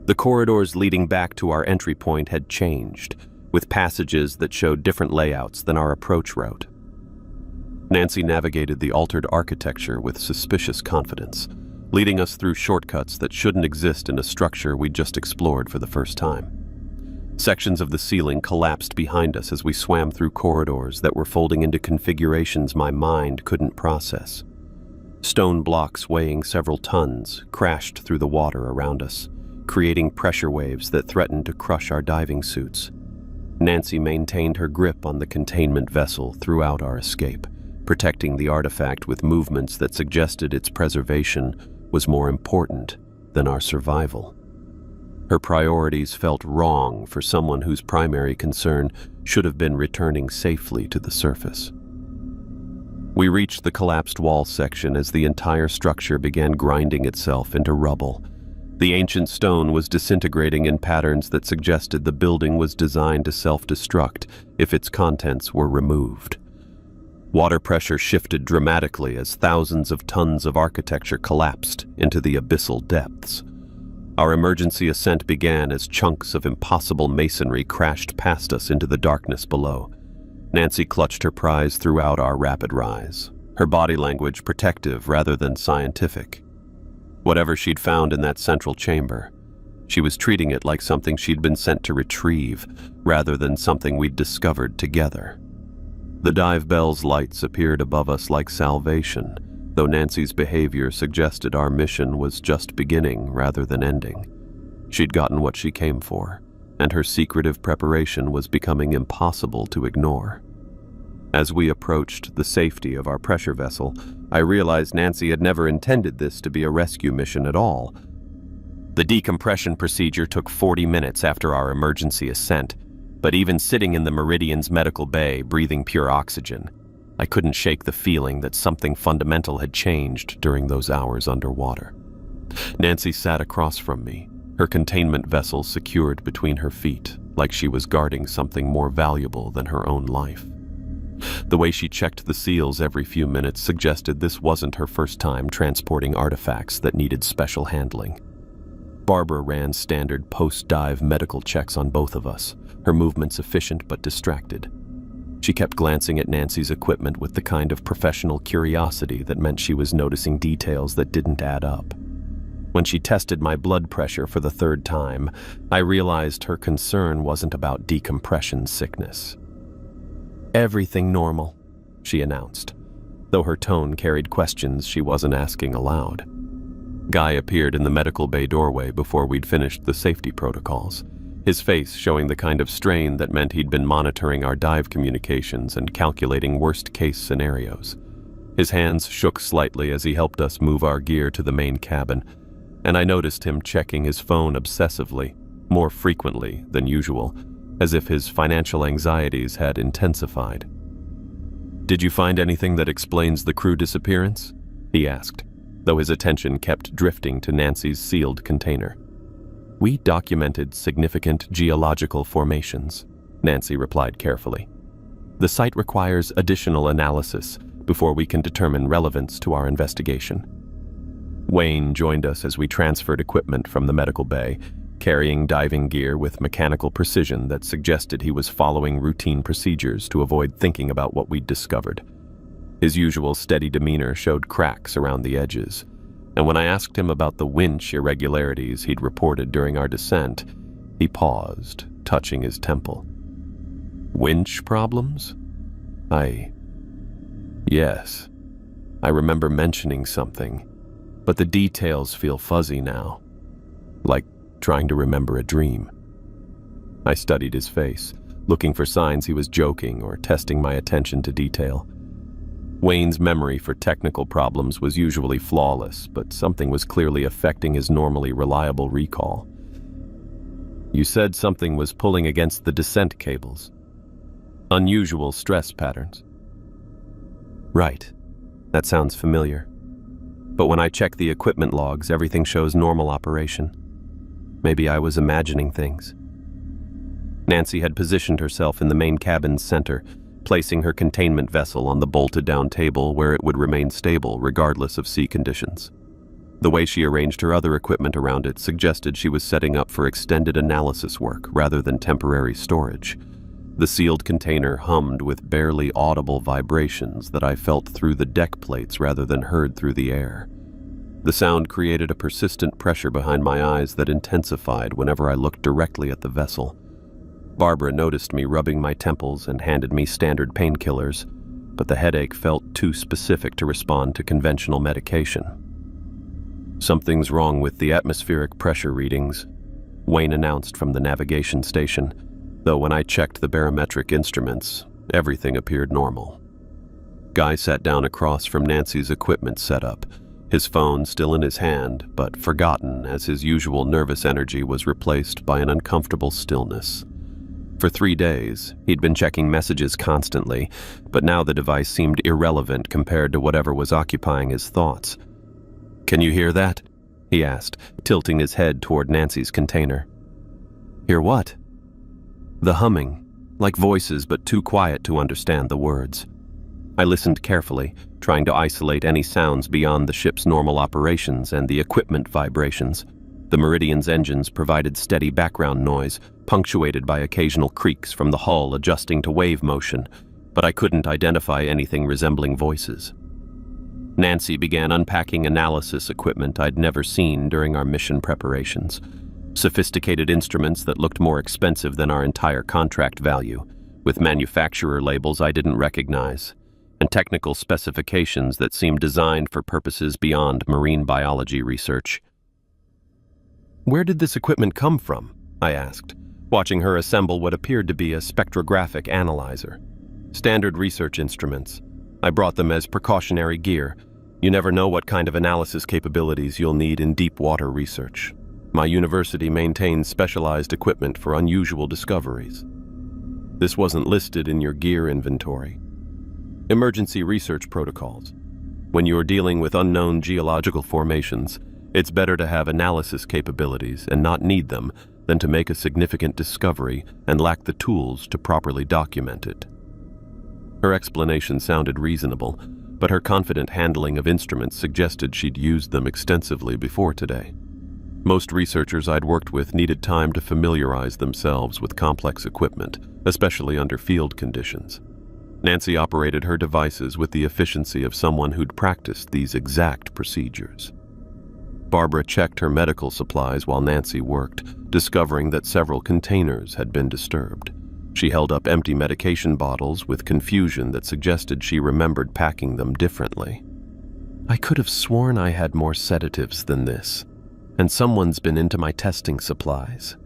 The corridors leading back to our entry point had changed, with passages that showed different layouts than our approach route. Nancy navigated the altered architecture with suspicious confidence, leading us through shortcuts that shouldn't exist in a structure we just explored for the first time. Sections of the ceiling collapsed behind us as we swam through corridors that were folding into configurations my mind couldn't process. Stone blocks weighing several tons crashed through the water around us, creating pressure waves that threatened to crush our diving suits. Nancy maintained her grip on the containment vessel throughout our escape, protecting the artifact with movements that suggested its preservation was more important than our survival. Her priorities felt wrong for someone whose primary concern should have been returning safely to the surface. We reached the collapsed wall section as the entire structure began grinding itself into rubble. The ancient stone was disintegrating in patterns that suggested the building was designed to self-destruct if its contents were removed. Water pressure shifted dramatically as thousands of tons of architecture collapsed into the abyssal depths. Our emergency ascent began as chunks of impossible masonry crashed past us into the darkness below. Nancy clutched her prize throughout our rapid rise, her body language protective rather than scientific. Whatever she'd found in that central chamber, she was treating it like something she'd been sent to retrieve, rather than something we'd discovered together. The dive bell's lights appeared above us like salvation, though Nancy's behavior suggested our mission was just beginning rather than ending. She'd gotten what she came for, and her secretive preparation was becoming impossible to ignore. As we approached the safety of our pressure vessel, I realized Nancy had never intended this to be a rescue mission at all. The decompression procedure took 40 minutes after our emergency ascent, but even sitting in the Meridian's medical bay, breathing pure oxygen, I couldn't shake the feeling that something fundamental had changed during those hours underwater. Nancy sat across from me, her containment vessel secured between her feet, like she was guarding something more valuable than her own life. The way she checked the seals every few minutes suggested this wasn't her first time transporting artifacts that needed special handling. Barbara ran standard post-dive medical checks on both of us, her movements efficient but distracted. She kept glancing at Nancy's equipment with the kind of professional curiosity that meant she was noticing details that didn't add up. When she tested my blood pressure for the third time, I realized her concern wasn't about decompression sickness. "Everything normal," she announced, though her tone carried questions she wasn't asking aloud. Guy appeared in the medical bay doorway before we'd finished the safety protocols, his face showing the kind of strain that meant he'd been monitoring our dive communications and calculating worst-case scenarios. His hands shook slightly as he helped us move our gear to the main cabin, and I noticed him checking his phone obsessively, more frequently than usual, as if his financial anxieties had intensified. "Did you find anything that explains the crew disappearance?" he asked, though his attention kept drifting to Nancy's sealed container. "We documented significant geological formations," Nancy replied carefully. "The site requires additional analysis before we can determine relevance to our investigation." Wayne joined us as we transferred equipment from the medical bay, carrying diving gear with mechanical precision that suggested he was following routine procedures to avoid thinking about what we'd discovered. His usual steady demeanor showed cracks around the edges, and when I asked him about the winch irregularities he'd reported during our descent, he paused, touching his temple. "Winch problems?" Yes. I remember mentioning something, but the details feel fuzzy now, like trying to remember a dream. I studied his face, looking for signs he was joking or testing my attention to detail. Wayne's memory for technical problems was usually flawless, but something was clearly affecting his normally reliable recall. "You said something was pulling against the descent cables. Unusual stress patterns." "Right. That sounds familiar. But when I check the equipment logs, everything shows normal operation. Maybe I was imagining things." Nancy had positioned herself in the main cabin's center, placing her containment vessel on the bolted-down table where it would remain stable regardless of sea conditions. The way she arranged her other equipment around it suggested she was setting up for extended analysis work rather than temporary storage. The sealed container hummed with barely audible vibrations that I felt through the deck plates rather than heard through the air. The sound created a persistent pressure behind my eyes that intensified whenever I looked directly at the vessel. Barbara noticed me rubbing my temples and handed me standard painkillers, but the headache felt too specific to respond to conventional medication. "Something's wrong with the atmospheric pressure readings," Wayne announced from the navigation station, though when I checked the barometric instruments, everything appeared normal. Guy sat down across from Nancy's equipment setup, his phone still in his hand, but forgotten as his usual nervous energy was replaced by an uncomfortable stillness. For 3 days, he'd been checking messages constantly, but now the device seemed irrelevant compared to whatever was occupying his thoughts. "Can you hear that?" he asked, tilting his head toward Nancy's container. "Hear what?" "The humming, like voices but too quiet to understand the words." I listened carefully, trying to isolate any sounds beyond the ship's normal operations and the equipment vibrations. The Meridian's engines provided steady background noise, punctuated by occasional creaks from the hull adjusting to wave motion, but I couldn't identify anything resembling voices. Nancy began unpacking analysis equipment I'd never seen during our mission preparations. Sophisticated instruments that looked more expensive than our entire contract value, with manufacturer labels I didn't recognize, and technical specifications that seemed designed for purposes beyond marine biology research. "Where did this equipment come from?" I asked, watching her assemble what appeared to be a spectrographic analyzer. "Standard research instruments. I brought them as precautionary gear. You never know what kind of analysis capabilities you'll need in deep water research. My university maintains specialized equipment for unusual discoveries. This wasn't listed in your gear inventory. Emergency research protocols. When you're dealing with unknown geological formations, it's better to have analysis capabilities and not need them than to make a significant discovery and lack the tools to properly document it." Her explanation sounded reasonable, but her confident handling of instruments suggested she'd used them extensively before today. Most researchers I'd worked with needed time to familiarize themselves with complex equipment, especially under field conditions. Nancy operated her devices with the efficiency of someone who'd practiced these exact procedures. Barbara checked her medical supplies while Nancy worked, discovering that several containers had been disturbed. She held up empty medication bottles with confusion that suggested she remembered packing them differently. "I could have sworn I had more sedatives than this, and someone's been into my testing supplies."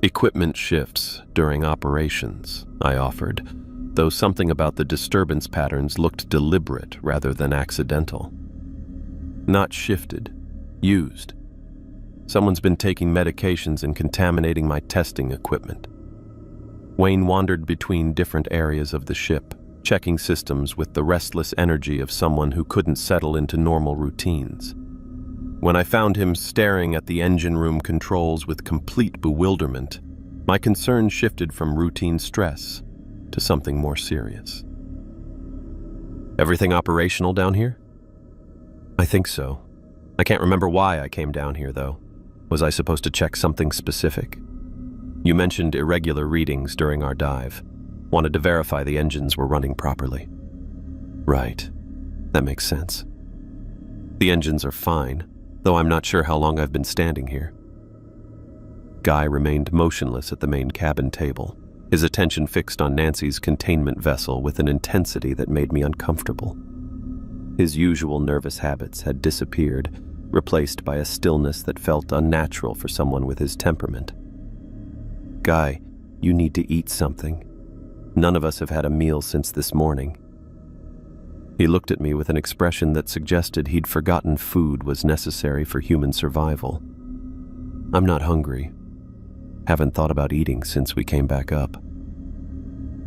"Equipment shifts during operations," I offered, though something about the disturbance patterns looked deliberate rather than accidental. "Not shifted, used. Someone's been taking medications and contaminating my testing equipment." Wayne wandered between different areas of the ship, checking systems with the restless energy of someone who couldn't settle into normal routines. When I found him staring at the engine room controls with complete bewilderment, my concern shifted from routine stress to something more serious. "Everything operational down here?" "I think so. I can't remember why I came down here, though. Was I supposed to check something specific?" "You mentioned irregular readings during our dive. Wanted to verify the engines were running properly." "Right. That makes sense. The engines are fine, though I'm not sure how long I've been standing here." Guy remained motionless at the main cabin table, his attention fixed on Nancy's containment vessel with an intensity that made me uncomfortable. His usual nervous habits had disappeared, replaced by a stillness that felt unnatural for someone with his temperament. "Guy, you need to eat something. None of us have had a meal since this morning." He looked at me with an expression that suggested he'd forgotten food was necessary for human survival. "I'm not hungry. Haven't thought about eating since we came back up."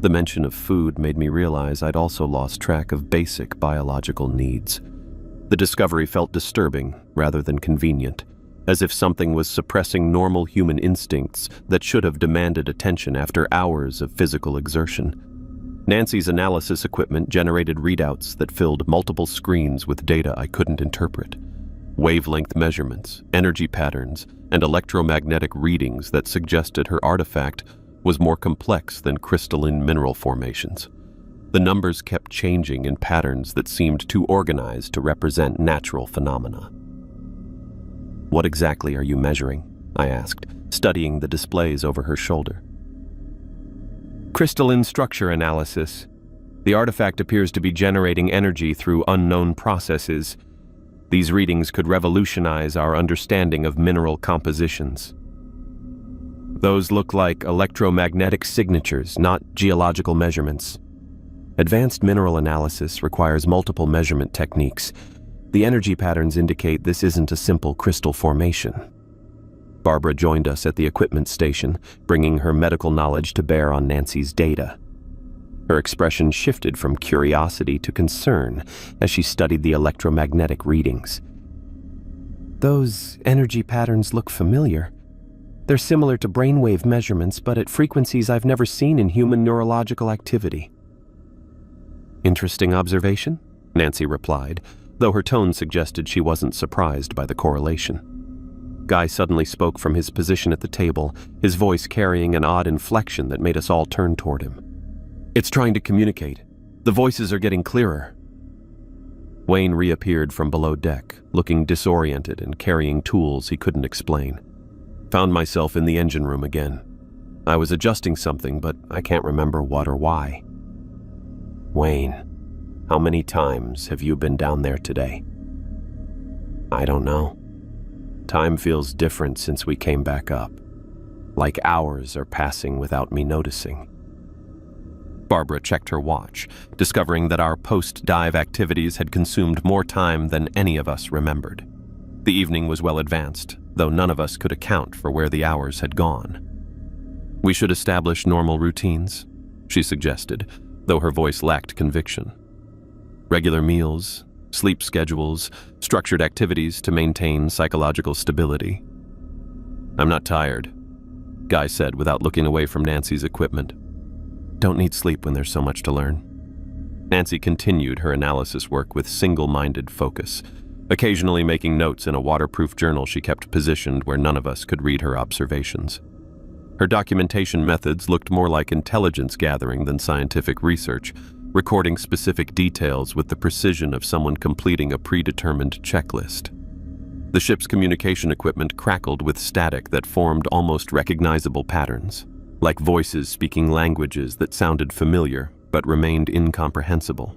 The mention of food made me realize I'd also lost track of basic biological needs. The discovery felt disturbing rather than convenient, as if something was suppressing normal human instincts that should have demanded attention after hours of physical exertion. Nancy's analysis equipment generated readouts that filled multiple screens with data I couldn't interpret. Wavelength measurements, energy patterns, and electromagnetic readings that suggested her artifact was more complex than crystalline mineral formations. The numbers kept changing in patterns that seemed too organized to represent natural phenomena. "What exactly are you measuring?" I asked, studying the displays over her shoulder. "Crystalline structure analysis. The artifact appears to be generating energy through unknown processes. These readings could revolutionize our understanding of mineral compositions." "Those look like electromagnetic signatures, not geological measurements." "Advanced mineral analysis requires multiple measurement techniques. The energy patterns indicate this isn't a simple crystal formation." Barbara joined us at the equipment station, bringing her medical knowledge to bear on Nancy's data. Her expression shifted from curiosity to concern as she studied the electromagnetic readings. "Those energy patterns look familiar. They're similar to brainwave measurements, but at frequencies I've never seen in human neurological activity." "Interesting observation," Nancy replied, though her tone suggested she wasn't surprised by the correlation. Guy suddenly spoke from his position at the table, his voice carrying an odd inflection that made us all turn toward him. It's trying to communicate. The voices are getting clearer. Wayne reappeared from below deck, looking disoriented and carrying tools he couldn't explain. Found myself in the engine room again. I was adjusting something, but I can't remember what or why. Wayne, how many times have you been down there today? I don't know. Time feels different since we came back up. Like hours are passing without me noticing. Barbara checked her watch, discovering that our post-dive activities had consumed more time than any of us remembered. The evening was well advanced, though none of us could account for where the hours had gone. We should establish normal routines, she suggested, though her voice lacked conviction. Regular meals, sleep schedules, structured activities to maintain psychological stability. I'm not tired, Guy said without looking away from Nancy's equipment. Don't need sleep when there's so much to learn. Nancy continued her analysis work with single-minded focus, occasionally making notes in a waterproof journal she kept positioned where none of us could read her observations. Her documentation methods looked more like intelligence gathering than scientific research, recording specific details with the precision of someone completing a predetermined checklist. The ship's communication equipment crackled with static that formed almost recognizable patterns, like voices speaking languages that sounded familiar but remained incomprehensible.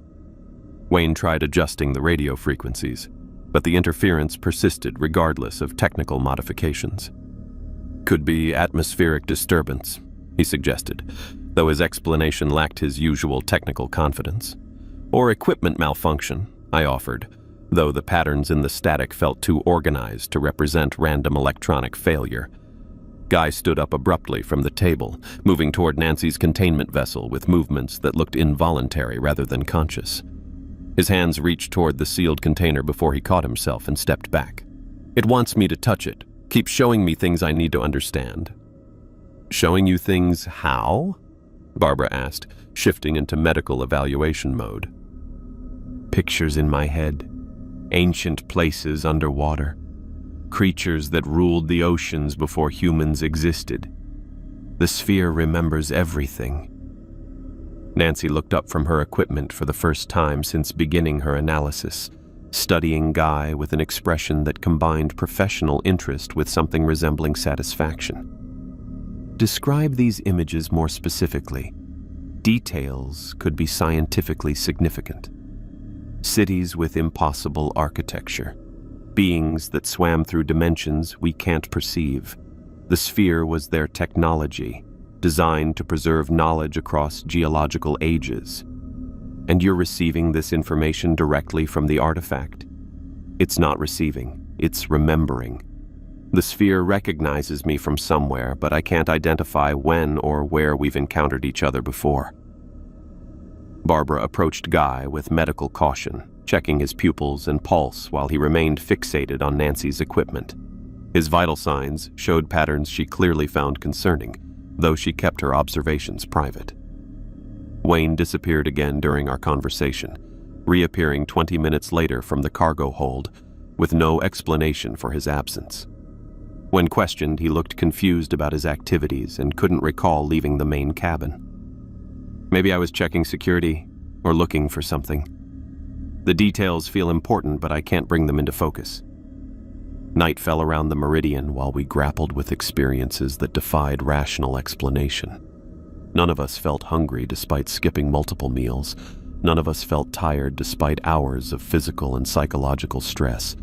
Wayne tried adjusting the radio frequencies, but the interference persisted regardless of technical modifications. Could be atmospheric disturbance, he suggested, though his explanation lacked his usual technical confidence. Or equipment malfunction, I offered, though the patterns in the static felt too organized to represent random electronic failure. Guy stood up abruptly from the table, moving toward Nancy's containment vessel with movements that looked involuntary rather than conscious. His hands reached toward the sealed container before he caught himself and stepped back. It wants me to touch it, keeps showing me things I need to understand. Showing you things how? Barbara asked, shifting into medical evaluation mode. Pictures in my head, ancient places underwater, creatures that ruled the oceans before humans existed. The sphere remembers everything. Nancy looked up from her equipment for the first time since beginning her analysis, studying Guy with an expression that combined professional interest with something resembling satisfaction. Describe these images more specifically. Details could be scientifically significant. Cities with impossible architecture. Beings that swam through dimensions we can't perceive. The sphere was their technology, designed to preserve knowledge across geological ages. And you're receiving this information directly from the artifact? It's not receiving, it's remembering. The sphere recognizes me from somewhere, but I can't identify when or where we've encountered each other before. Barbara approached Guy with medical caution, checking his pupils and pulse while he remained fixated on Nancy's equipment. His vital signs showed patterns she clearly found concerning, though she kept her observations private. Wayne disappeared again during our conversation, reappearing 20 minutes later from the cargo hold, with no explanation for his absence. When questioned, he looked confused about his activities and couldn't recall leaving the main cabin. Maybe I was checking security or looking for something. The details feel important, but I can't bring them into focus. Night fell around the meridian while we grappled with experiences that defied rational explanation. None of us felt hungry despite skipping multiple meals. None of us felt tired despite hours of physical and psychological stress.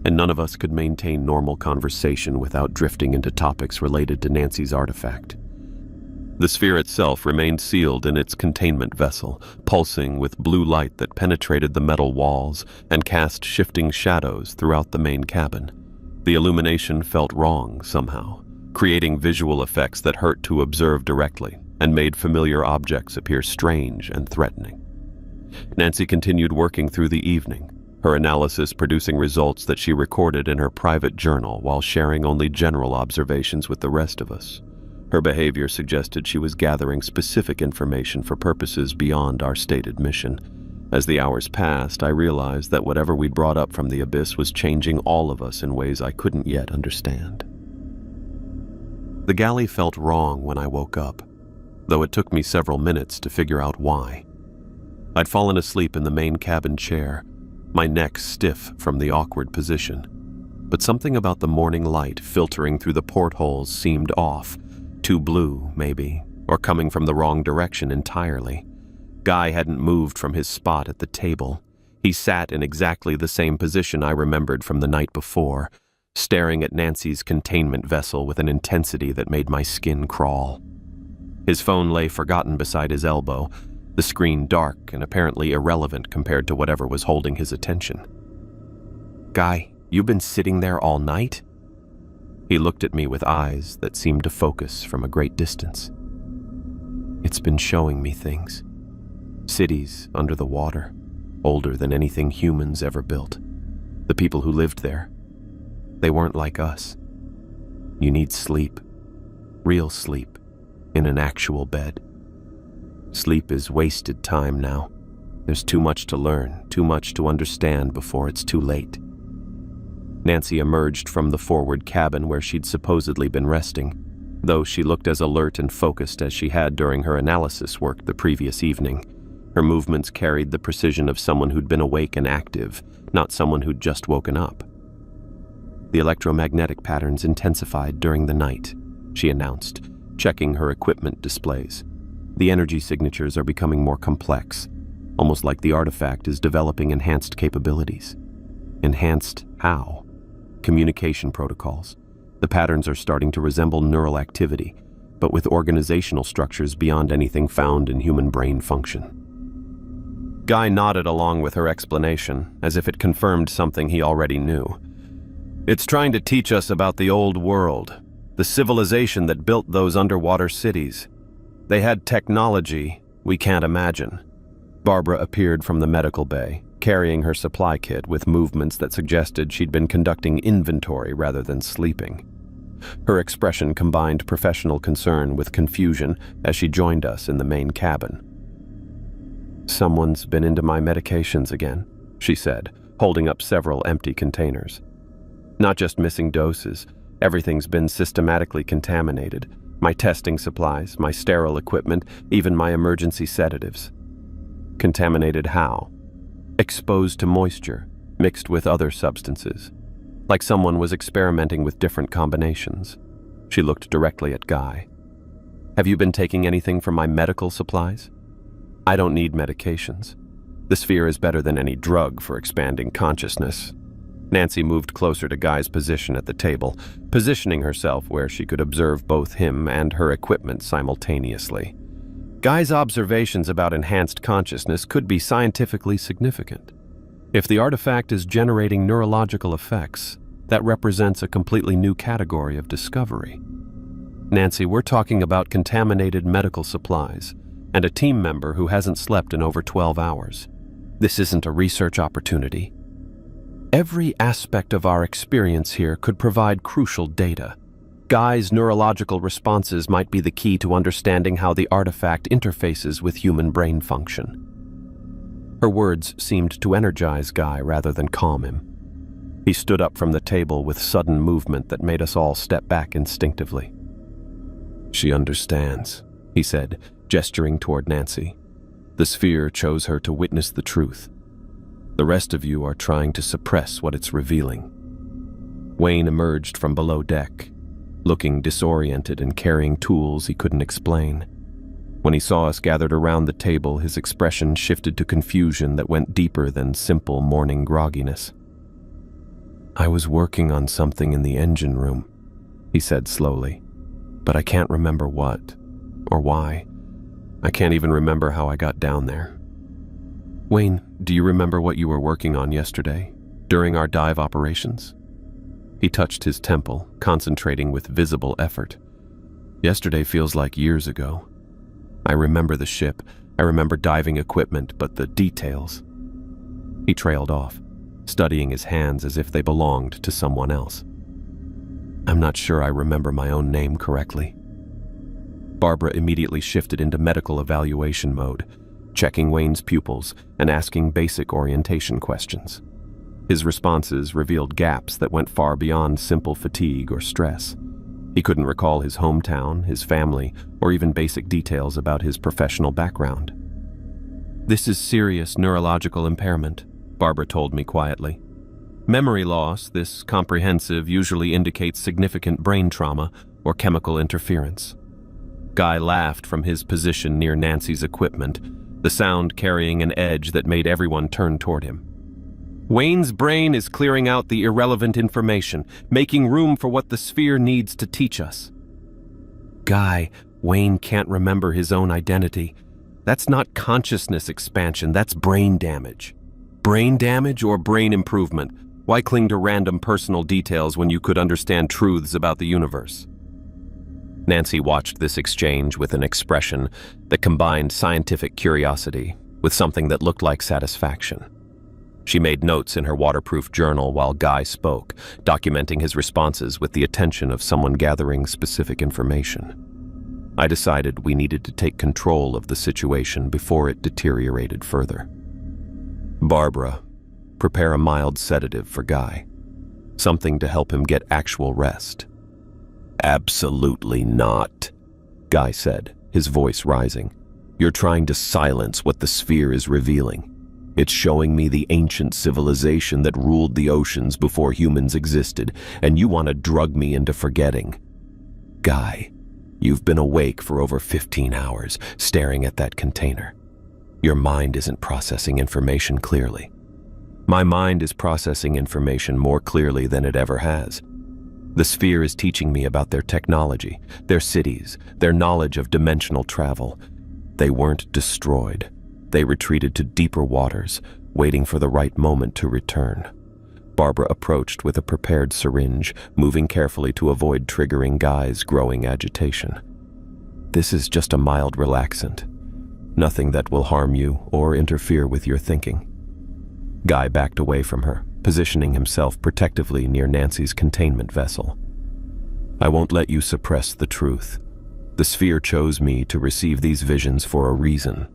And none of us could maintain normal conversation without drifting into topics related to Nancy's artifact. The sphere itself remained sealed in its containment vessel, pulsing with blue light that penetrated the metal walls and cast shifting shadows throughout the main cabin. The illumination felt wrong somehow, creating visual effects that hurt to observe directly and made familiar objects appear strange and threatening. Nancy continued working through the evening, her analysis producing results that she recorded in her private journal while sharing only general observations with the rest of us. Her behavior suggested she was gathering specific information for purposes beyond our stated mission. As the hours passed, I realized that whatever we'd brought up from the abyss was changing all of us in ways I couldn't yet understand. The galley felt wrong when I woke up. though it took me several minutes to figure out why. I'd fallen asleep in the main cabin chair, my neck stiff from the awkward position. But something about the morning light filtering through the portholes seemed off. Too blue, maybe, or coming from the wrong direction entirely. Guy hadn't moved from his spot at the table. He sat in exactly the same position I remembered from the night before, staring at Nancy's containment vessel with an intensity that made my skin crawl. His phone lay forgotten beside his elbow, the screen dark and apparently irrelevant compared to whatever was holding his attention. "Guy, you've been sitting there all night?" He looked at me with eyes that seemed to focus from a great distance. "It's been showing me things. Cities under the water, older than anything humans ever built. The people who lived there, they weren't like us. You need sleep, real sleep, in an actual bed. Sleep is wasted time now. There's too much to learn, too much to understand before it's too late." Nancy emerged from the forward cabin where she'd supposedly been resting, though she looked as alert and focused as she had during her analysis work the previous evening. Her movements carried the precision of someone who'd been awake and active, not someone who'd just woken up. "The electromagnetic patterns intensified during the night," she announced, checking her equipment displays. "The energy signatures are becoming more complex, almost like the artifact is developing enhanced capabilities." Enhanced how? Communication protocols. The patterns are starting to resemble neural activity, but with organizational structures beyond anything found in human brain function. Guy nodded along with her explanation, as if it confirmed something he already knew. "It's trying to teach us about the old world, the civilization that built those underwater cities. They had technology we can't imagine." Barbara appeared from the medical bay, carrying her supply kit with movements that suggested she'd been conducting inventory rather than sleeping. Her expression combined professional concern with confusion as she joined us in the main cabin. "Someone's been into my medications again," she said, holding up several empty containers. "Not just missing doses. Everything's been systematically contaminated. My testing supplies, my sterile equipment, even my emergency sedatives." "Contaminated how?" "Exposed to moisture, mixed with other substances. Like someone was experimenting with different combinations." She looked directly at Guy. "Have you been taking anything from my medical supplies?" "I don't need medications. The sphere is better than any drug for expanding consciousness." Nancy moved closer to Guy's position at the table, positioning herself where she could observe both him and her equipment simultaneously. Guy's observations about enhanced consciousness could be scientifically significant. If the artifact is generating neurological effects, that represents a completely new category of discovery. "Nancy, we're talking about contaminated medical supplies and a team member who hasn't slept in over 12 hours. This isn't a research opportunity. Every aspect of our experience here could provide crucial data. Guy's neurological responses might be the key to understanding how the artifact interfaces with human brain function." Her words seemed to energize Guy rather than calm him. He stood up from the table with sudden movement that made us all step back instinctively. "She understands," he said, gesturing toward Nancy. "The sphere chose her to witness the truth. The rest of you are trying to suppress what it's revealing." Wayne emerged from below deck, looking disoriented and carrying tools he couldn't explain. When he saw us gathered around the table, his expression shifted to confusion that went deeper than simple morning grogginess. "I was working on something in the engine room," he said slowly, "but I can't remember what or why. I can't even remember how I got down there." "Wayne, do you remember what you were working on yesterday, during our dive operations?" He touched his temple, concentrating with visible effort. "Yesterday feels like years ago. I remember the ship, I remember diving equipment, but the details..." He trailed off, studying his hands as if they belonged to someone else. "I'm not sure I remember my own name correctly." Barbara immediately shifted into medical evaluation mode, checking Wayne's pupils and asking basic orientation questions. His responses revealed gaps that went far beyond simple fatigue or stress. He couldn't recall his hometown, his family, or even basic details about his professional background. "This is serious neurological impairment," Barbara told me quietly. "Memory loss, this comprehensive, usually indicates significant brain trauma or chemical interference." Guy laughed from his position near Nancy's equipment, the sound carrying an edge that made everyone turn toward him. "Wayne's brain is clearing out the irrelevant information, making room for what the sphere needs to teach us." "Guy, Wayne can't remember his own identity. That's not consciousness expansion, that's brain damage." "Brain damage or brain improvement? Why cling to random personal details when you could understand truths about the universe?" Nancy watched this exchange with an expression that combined scientific curiosity with something that looked like satisfaction. She made notes in her waterproof journal while Guy spoke, documenting his responses with the attention of someone gathering specific information. I decided we needed to take control of the situation before it deteriorated further. "Barbara, prepare a mild sedative for Guy. Something to help him get actual rest." "Absolutely not," Guy said, his voice rising. "You're trying to silence what the sphere is revealing. It's showing me the ancient civilization that ruled the oceans before humans existed, and you want to drug me into forgetting. Guy, you've been awake for over 15 hours, staring at that container. Your mind isn't processing information clearly. My mind is processing information more clearly than it ever has. The sphere is teaching me about their technology, their cities, their knowledge of dimensional travel. They weren't destroyed. They retreated to deeper waters, waiting for the right moment to return." Barbara approached with a prepared syringe, moving carefully to avoid triggering Guy's growing agitation. "This is just a mild relaxant. Nothing that will harm you or interfere with your thinking." Guy backed away from her, positioning himself protectively near Nancy's containment vessel. "I won't let you suppress the truth. The sphere chose me to receive these visions for a reason."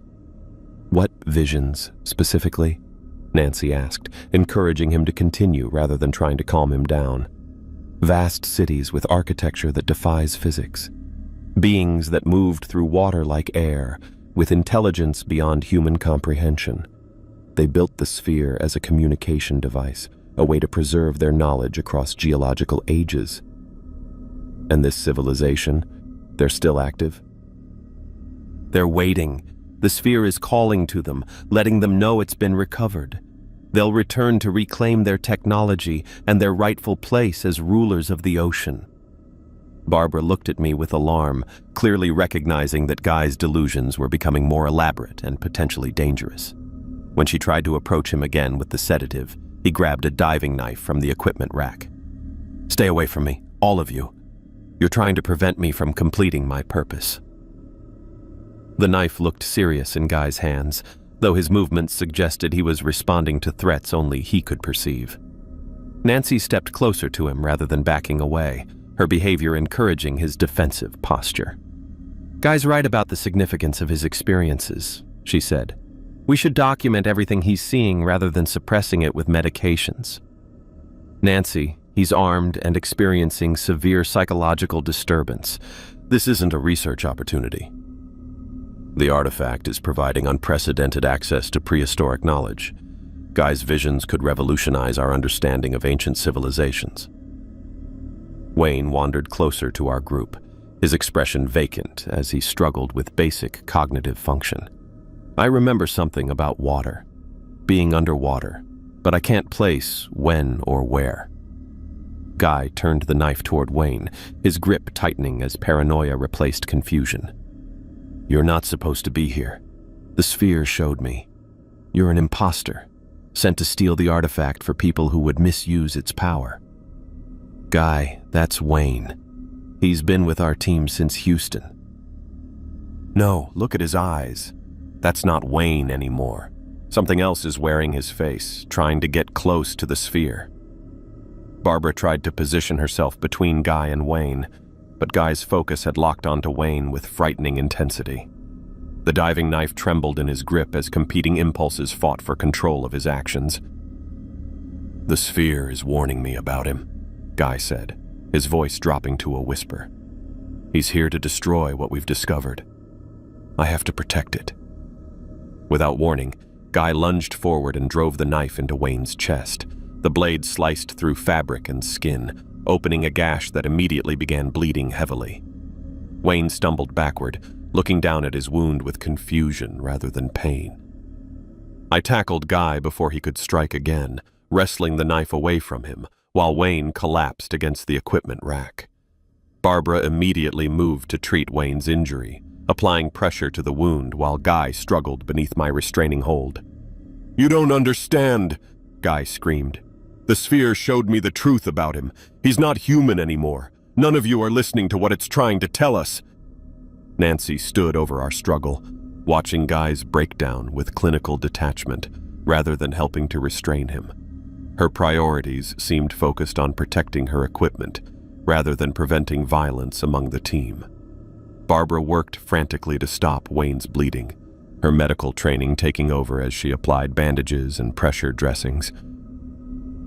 "What visions, specifically?" Nancy asked, encouraging him to continue rather than trying to calm him down. "Vast cities with architecture that defies physics. Beings that moved through water like air, with intelligence beyond human comprehension. They built the sphere as a communication device, a way to preserve their knowledge across geological ages. And this civilization, they're still active? They're waiting. The sphere is calling to them, letting them know it's been recovered. They'll return to reclaim their technology and their rightful place as rulers of the ocean." Barbara looked at me with alarm, clearly recognizing that Guy's delusions were becoming more elaborate and potentially dangerous. When she tried to approach him again with the sedative, he grabbed a diving knife from the equipment rack. "Stay away from me, all of you. You're trying to prevent me from completing my purpose." The knife looked serious in Guy's hands, though his movements suggested he was responding to threats only he could perceive. Nancy stepped closer to him rather than backing away, her behavior encouraging his defensive posture. "Guy's right about the significance of his experiences," she said. "We should document everything he's seeing rather than suppressing it with medications. Nancy, he's armed and experiencing severe psychological disturbance. This isn't a research opportunity. The artifact is providing unprecedented access to prehistoric knowledge. Guy's visions could revolutionize our understanding of ancient civilizations." Wayne wandered closer to our group, his expression vacant as he struggled with basic cognitive function. "I remember something about water, being underwater, but I can't place when or where." Guy turned the knife toward Wayne, his grip tightening as paranoia replaced confusion. "You're not supposed to be here. The sphere showed me. You're an imposter, sent to steal the artifact for people who would misuse its power." "Guy, that's Wayne. He's been with our team since Houston." "No, look at his eyes. That's not Wayne anymore. Something else is wearing his face, trying to get close to the sphere." Barbara tried to position herself between Guy and Wayne, but Guy's focus had locked onto Wayne with frightening intensity. The diving knife trembled in his grip as competing impulses fought for control of his actions. "The sphere is warning me about him," Guy said, his voice dropping to a whisper. He's here to destroy what we've discovered. I have to protect it." Without warning, Guy lunged forward and drove the knife into Wayne's chest. The blade sliced through fabric and skin, opening a gash that immediately began bleeding heavily. Wayne stumbled backward, looking down at his wound with confusion rather than pain. I tackled Guy before he could strike again, wrestling the knife away from him, while Wayne collapsed against the equipment rack. Barbara immediately moved to treat Wayne's injury, applying pressure to the wound while Guy struggled beneath my restraining hold. "You don't understand," Guy screamed. "The sphere showed me the truth about him. He's not human anymore. None of you are listening to what it's trying to tell us." Nancy stood over our struggle, watching Guy's breakdown with clinical detachment, rather than helping to restrain him. Her priorities seemed focused on protecting her equipment, rather than preventing violence among the team. Barbara worked frantically to stop Wayne's bleeding, her medical training taking over as she applied bandages and pressure dressings.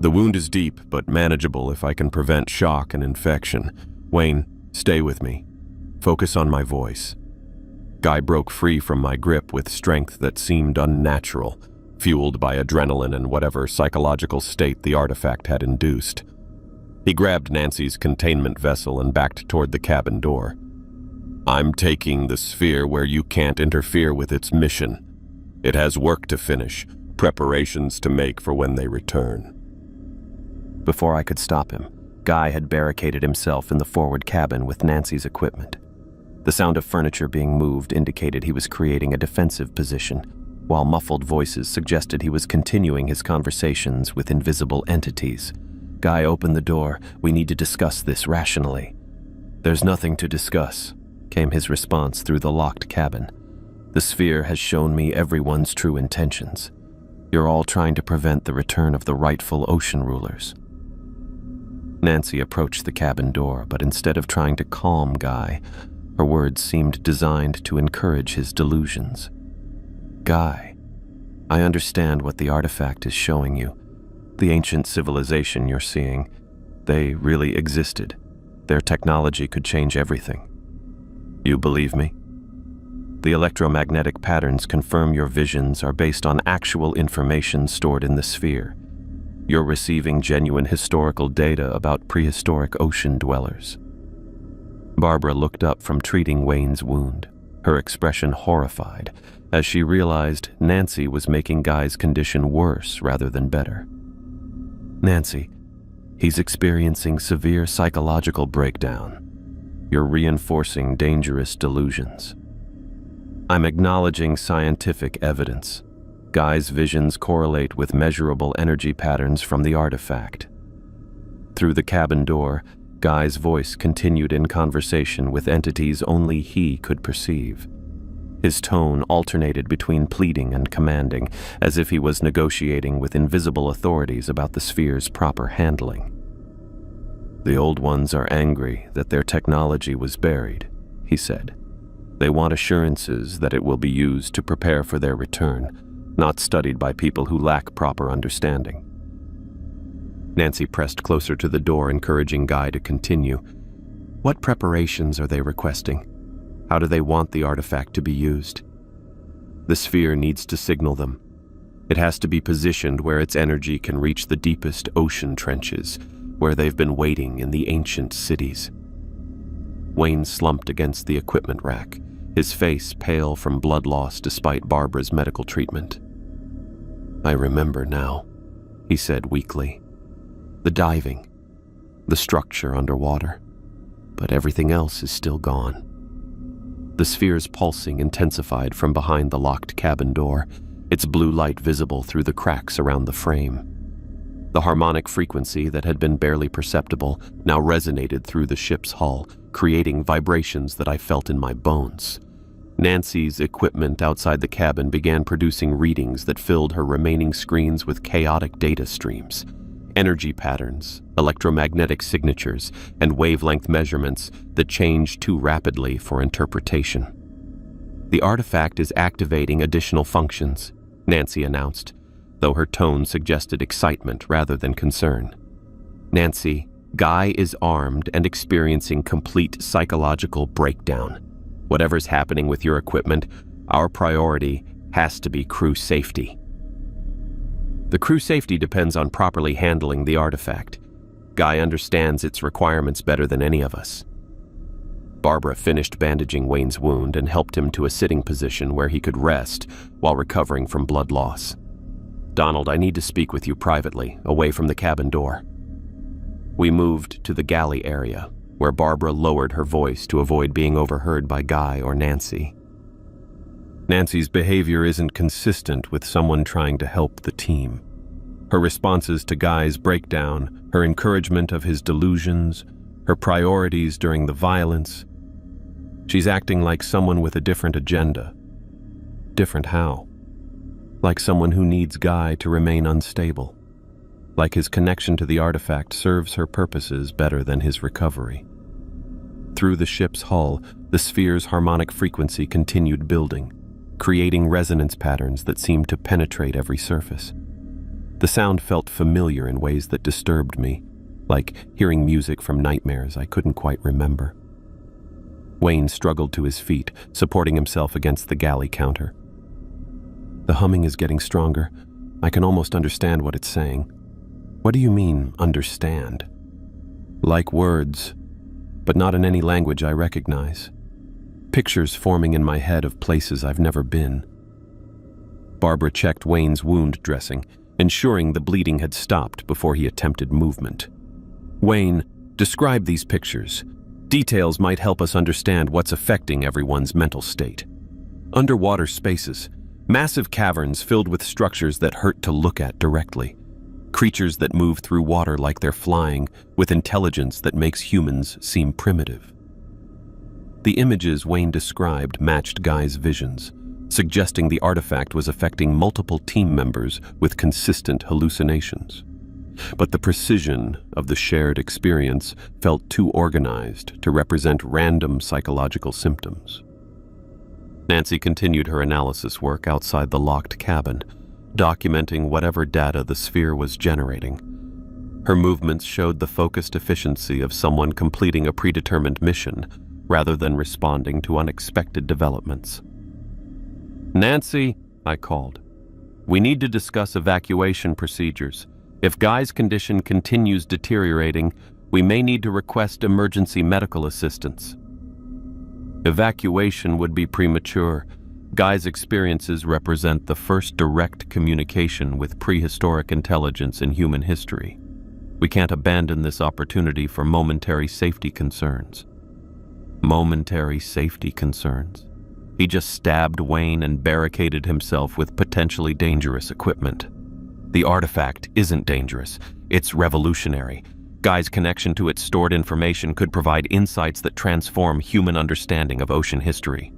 "The wound is deep, but manageable if I can prevent shock and infection. Wayne, stay with me. Focus on my voice." Guy broke free from my grip with strength that seemed unnatural, fueled by adrenaline and whatever psychological state the artifact had induced. He grabbed Nancy's containment vessel and backed toward the cabin door. "I'm taking the sphere where you can't interfere with its mission. It has work to finish, preparations to make for when they return." Before I could stop him, Guy had barricaded himself in the forward cabin with Nancy's equipment. The sound of furniture being moved indicated he was creating a defensive position, while muffled voices suggested he was continuing his conversations with invisible entities. Guy opened the door. "We need to discuss this rationally." "There's nothing to discuss," came his response through the locked cabin. "The sphere has shown me everyone's true intentions. You're all trying to prevent the return of the rightful ocean rulers." Nancy approached the cabin door, but instead of trying to calm Guy, her words seemed designed to encourage his delusions. "Guy, I understand what the artifact is showing you. The ancient civilization you're seeing, they really existed. Their technology could change everything. You believe me? The electromagnetic patterns confirm your visions are based on actual information stored in the sphere. You're receiving genuine historical data about prehistoric ocean dwellers." Barbara looked up from treating Wayne's wound, her expression horrified, as she realized Nancy was making Guy's condition worse rather than better. "Nancy, he's experiencing severe psychological breakdown. You're reinforcing dangerous delusions." "I'm acknowledging scientific evidence. Guy's visions correlate with measurable energy patterns from the artifact." Through the cabin door, Guy's voice continued in conversation with entities only he could perceive. His tone alternated between pleading and commanding, as if he was negotiating with invisible authorities about the sphere's proper handling. "The old ones are angry that their technology was buried," he said. "They want assurances that it will be used to prepare for their return, not studied by people who lack proper understanding." Nancy pressed closer to the door, encouraging Guy to continue. "What preparations are they requesting? How do they want the artifact to be used?" "The sphere needs to signal them. It has to be positioned where its energy can reach the deepest ocean trenches, where they've been waiting in the ancient cities." Wayne slumped against the equipment rack, his face pale from blood loss despite Barbara's medical treatment. "I remember now," he said weakly. "The diving, the structure underwater, but everything else is still gone." The sphere's pulsing intensified from behind the locked cabin door, its blue light visible through the cracks around the frame. The harmonic frequency that had been barely perceptible now resonated through the ship's hull, creating vibrations that I felt in my bones. Nancy's equipment outside the cabin began producing readings that filled her remaining screens with chaotic data streams. Energy patterns, electromagnetic signatures, and wavelength measurements that changed too rapidly for interpretation. "The artifact is activating additional functions," Nancy announced, though her tone suggested excitement rather than concern. "Nancy, Guy is armed and experiencing complete psychological breakdown. Whatever's happening with your equipment, our priority has to be crew safety. The crew safety depends on properly handling the artifact. Guy understands its requirements better than any of us. Barbara finished bandaging Wayne's wound and helped him to a sitting position where he could rest while recovering from blood loss. Donald, I need to speak with you privately, away from the cabin door. We moved to the galley area, where Barbara lowered her voice to avoid being overheard by Guy or Nancy. Nancy's behavior isn't consistent with someone trying to help the team. Her responses to Guy's breakdown, her encouragement of his delusions, her priorities during the violence. She's acting like someone with a different agenda. Different how? Like someone who needs Guy to remain unstable. Like his connection to the artifact serves her purposes better than his recovery. Through the ship's hull, the sphere's harmonic frequency continued building, creating resonance patterns that seemed to penetrate every surface. The sound felt familiar in ways that disturbed me, like hearing music from nightmares I couldn't quite remember. Wayne struggled to his feet, supporting himself against the galley counter. The humming is getting stronger. I can almost understand what it's saying. What do you mean, understand? Like words, but not in any language I recognize. Pictures forming in my head of places I've never been. Barbara checked Wayne's wound dressing, ensuring the bleeding had stopped before he attempted movement. Wayne, describe these pictures. Details might help us understand what's affecting everyone's mental state. Underwater spaces, massive caverns filled with structures that hurt to look at directly. Creatures that move through water like they're flying, with intelligence that makes humans seem primitive. The images Wayne described matched Guy's visions, suggesting the artifact was affecting multiple team members with consistent hallucinations. But the precision of the shared experience felt too organized to represent random psychological symptoms. Nancy continued her analysis work outside the locked cabin, documenting whatever data the sphere was generating. Her movements showed the focused efficiency of someone completing a predetermined mission rather than responding to unexpected developments. Nancy, I called. We need to discuss evacuation procedures. If Guy's condition continues deteriorating, we may need to request emergency medical assistance. Evacuation would be premature. Guy's experiences represent the first direct communication with prehistoric intelligence in human history. We can't abandon this opportunity for momentary safety concerns. Momentary safety concerns? He just stabbed Wayne and barricaded himself with potentially dangerous equipment. The artifact isn't dangerous. It's revolutionary. Guy's connection to its stored information could provide insights that transform human understanding of ocean history.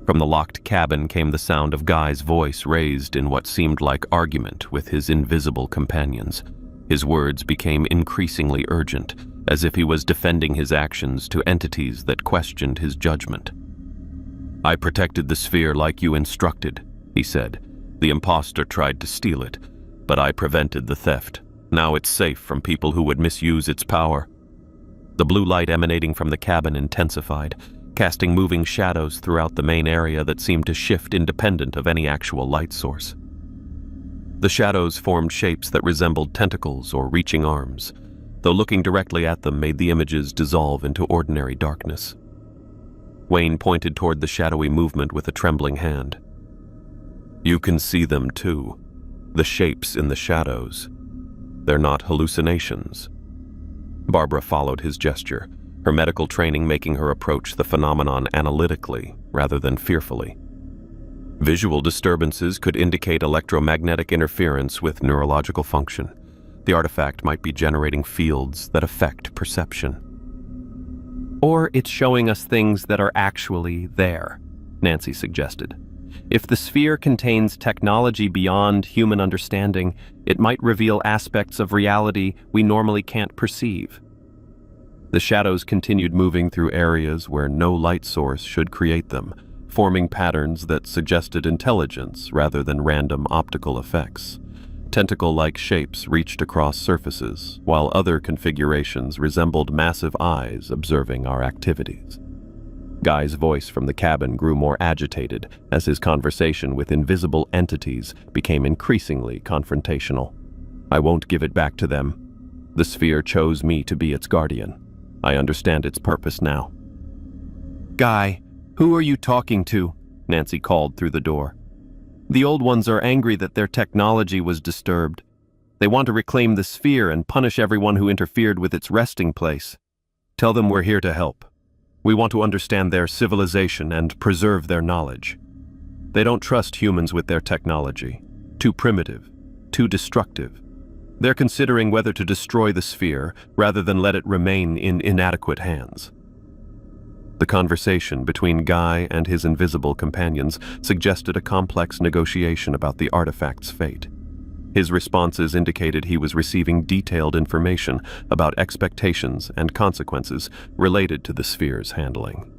From the locked cabin came the sound of Guy's voice raised in what seemed like argument with his invisible companions. His words became increasingly urgent, as if he was defending his actions to entities that questioned his judgment. I protected the sphere like you instructed, he said. The imposter tried to steal it, but I prevented the theft. Now it's safe from people who would misuse its power. The blue light emanating from the cabin intensified, casting moving shadows throughout the main area that seemed to shift independent of any actual light source. The shadows formed shapes that resembled tentacles or reaching arms, though looking directly at them made the images dissolve into ordinary darkness. Wayne pointed toward the shadowy movement with a trembling hand. You can see them too, the shapes in the shadows. They're not hallucinations. Barbara followed his gesture, her medical training making her approach the phenomenon analytically rather than fearfully. Visual disturbances could indicate electromagnetic interference with neurological function. The artifact might be generating fields that affect perception. Or it's showing us things that are actually there, Nancy suggested. If the sphere contains technology beyond human understanding, it might reveal aspects of reality we normally can't perceive. The shadows continued moving through areas where no light source should create them, forming patterns that suggested intelligence rather than random optical effects. Tentacle-like shapes reached across surfaces, while other configurations resembled massive eyes observing our activities. Guy's voice from the cabin grew more agitated as his conversation with invisible entities became increasingly confrontational. I won't give it back to them. The sphere chose me to be its guardian. I understand its purpose now. Guy, who are you talking to? Nancy called through the door. The old ones are angry that their technology was disturbed. They want to reclaim the sphere and punish everyone who interfered with its resting place. Tell them we're here to help. We want to understand their civilization and preserve their knowledge. They don't trust humans with their technology. Too primitive, too destructive. They're considering whether to destroy the sphere rather than let it remain in inadequate hands. The conversation between Guy and his invisible companions suggested a complex negotiation about the artifact's fate. His responses indicated he was receiving detailed information about expectations and consequences related to the sphere's handling.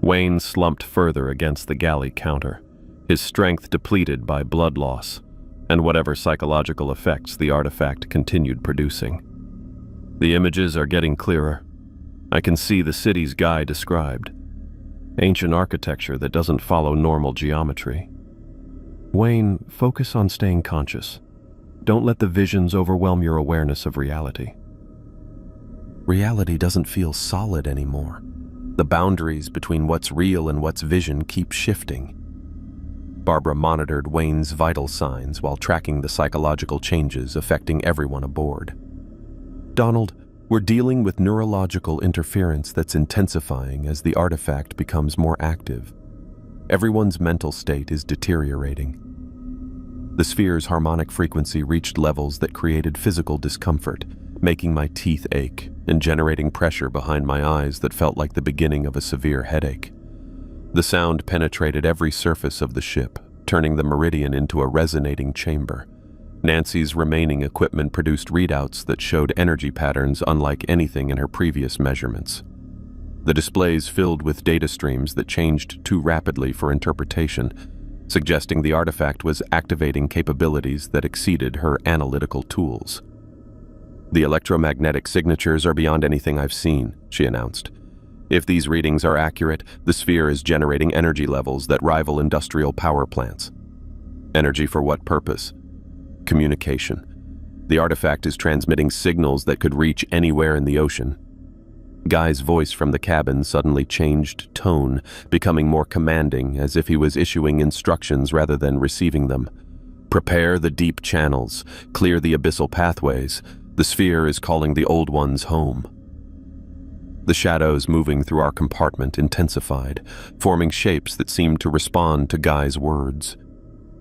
Wayne slumped further against the galley counter, his strength depleted by blood loss and whatever psychological effects the artifact continued producing. The images are getting clearer. I can see the cities Guy described. Ancient architecture that doesn't follow normal geometry. Wayne, focus on staying conscious. Don't let the visions overwhelm your awareness of reality. Reality doesn't feel solid anymore. The boundaries between what's real and what's vision keep shifting. Barbara monitored Wayne's vital signs while tracking the psychological changes affecting everyone aboard. Donald, we're dealing with neurological interference that's intensifying as the artifact becomes more active. Everyone's mental state is deteriorating. The sphere's harmonic frequency reached levels that created physical discomfort, making my teeth ache and generating pressure behind my eyes that felt like the beginning of a severe headache. The sound penetrated every surface of the ship, turning the meridian into a resonating chamber. Nancy's remaining equipment produced readouts that showed energy patterns unlike anything in her previous measurements. The displays filled with data streams that changed too rapidly for interpretation, suggesting the artifact was activating capabilities that exceeded her analytical tools. The electromagnetic signatures are beyond anything I've seen, she announced. If these readings are accurate, the sphere is generating energy levels that rival industrial power plants. Energy for what purpose? Communication. The artifact is transmitting signals that could reach anywhere in the ocean. Guy's voice from the cabin suddenly changed tone, becoming more commanding, as if he was issuing instructions rather than receiving them. Prepare the deep channels, clear the abyssal pathways. The sphere is calling the old ones home. The shadows moving through our compartment intensified, forming shapes that seemed to respond to Guy's words.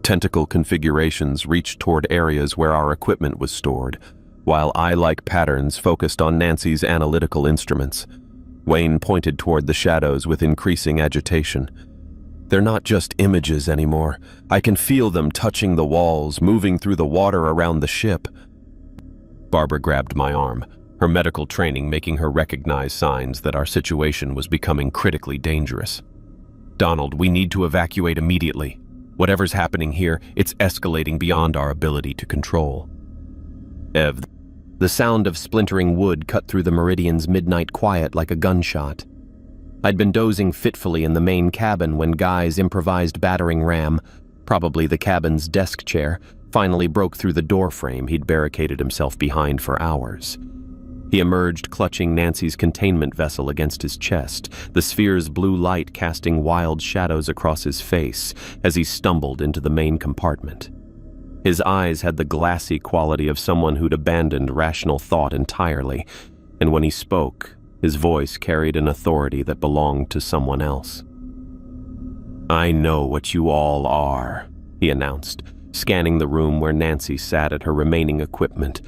Tentacle configurations reached toward areas where our equipment was stored, while eye-like patterns focused on Nancy's analytical instruments. Wayne pointed toward the shadows with increasing agitation. They're not just images anymore. I can feel them touching the walls, moving through the water around the ship. Barbara grabbed my arm, her medical training making her recognize signs that our situation was becoming critically dangerous. Donald, we need to evacuate immediately. Whatever's happening here, it's escalating beyond our ability to control. Ev, the sound of splintering wood cut through the Meridian's midnight quiet like a gunshot. I'd been dozing fitfully in the main cabin when Guy's improvised battering ram, probably the cabin's desk chair, finally broke through the door frame he'd barricaded himself behind for hours. He emerged clutching Nancy's containment vessel against his chest, the sphere's blue light casting wild shadows across his face as he stumbled into the main compartment. His eyes had the glassy quality of someone who'd abandoned rational thought entirely, and when he spoke, his voice carried an authority that belonged to someone else. I know what you all are, he announced, scanning the room where Nancy sat at her remaining equipment,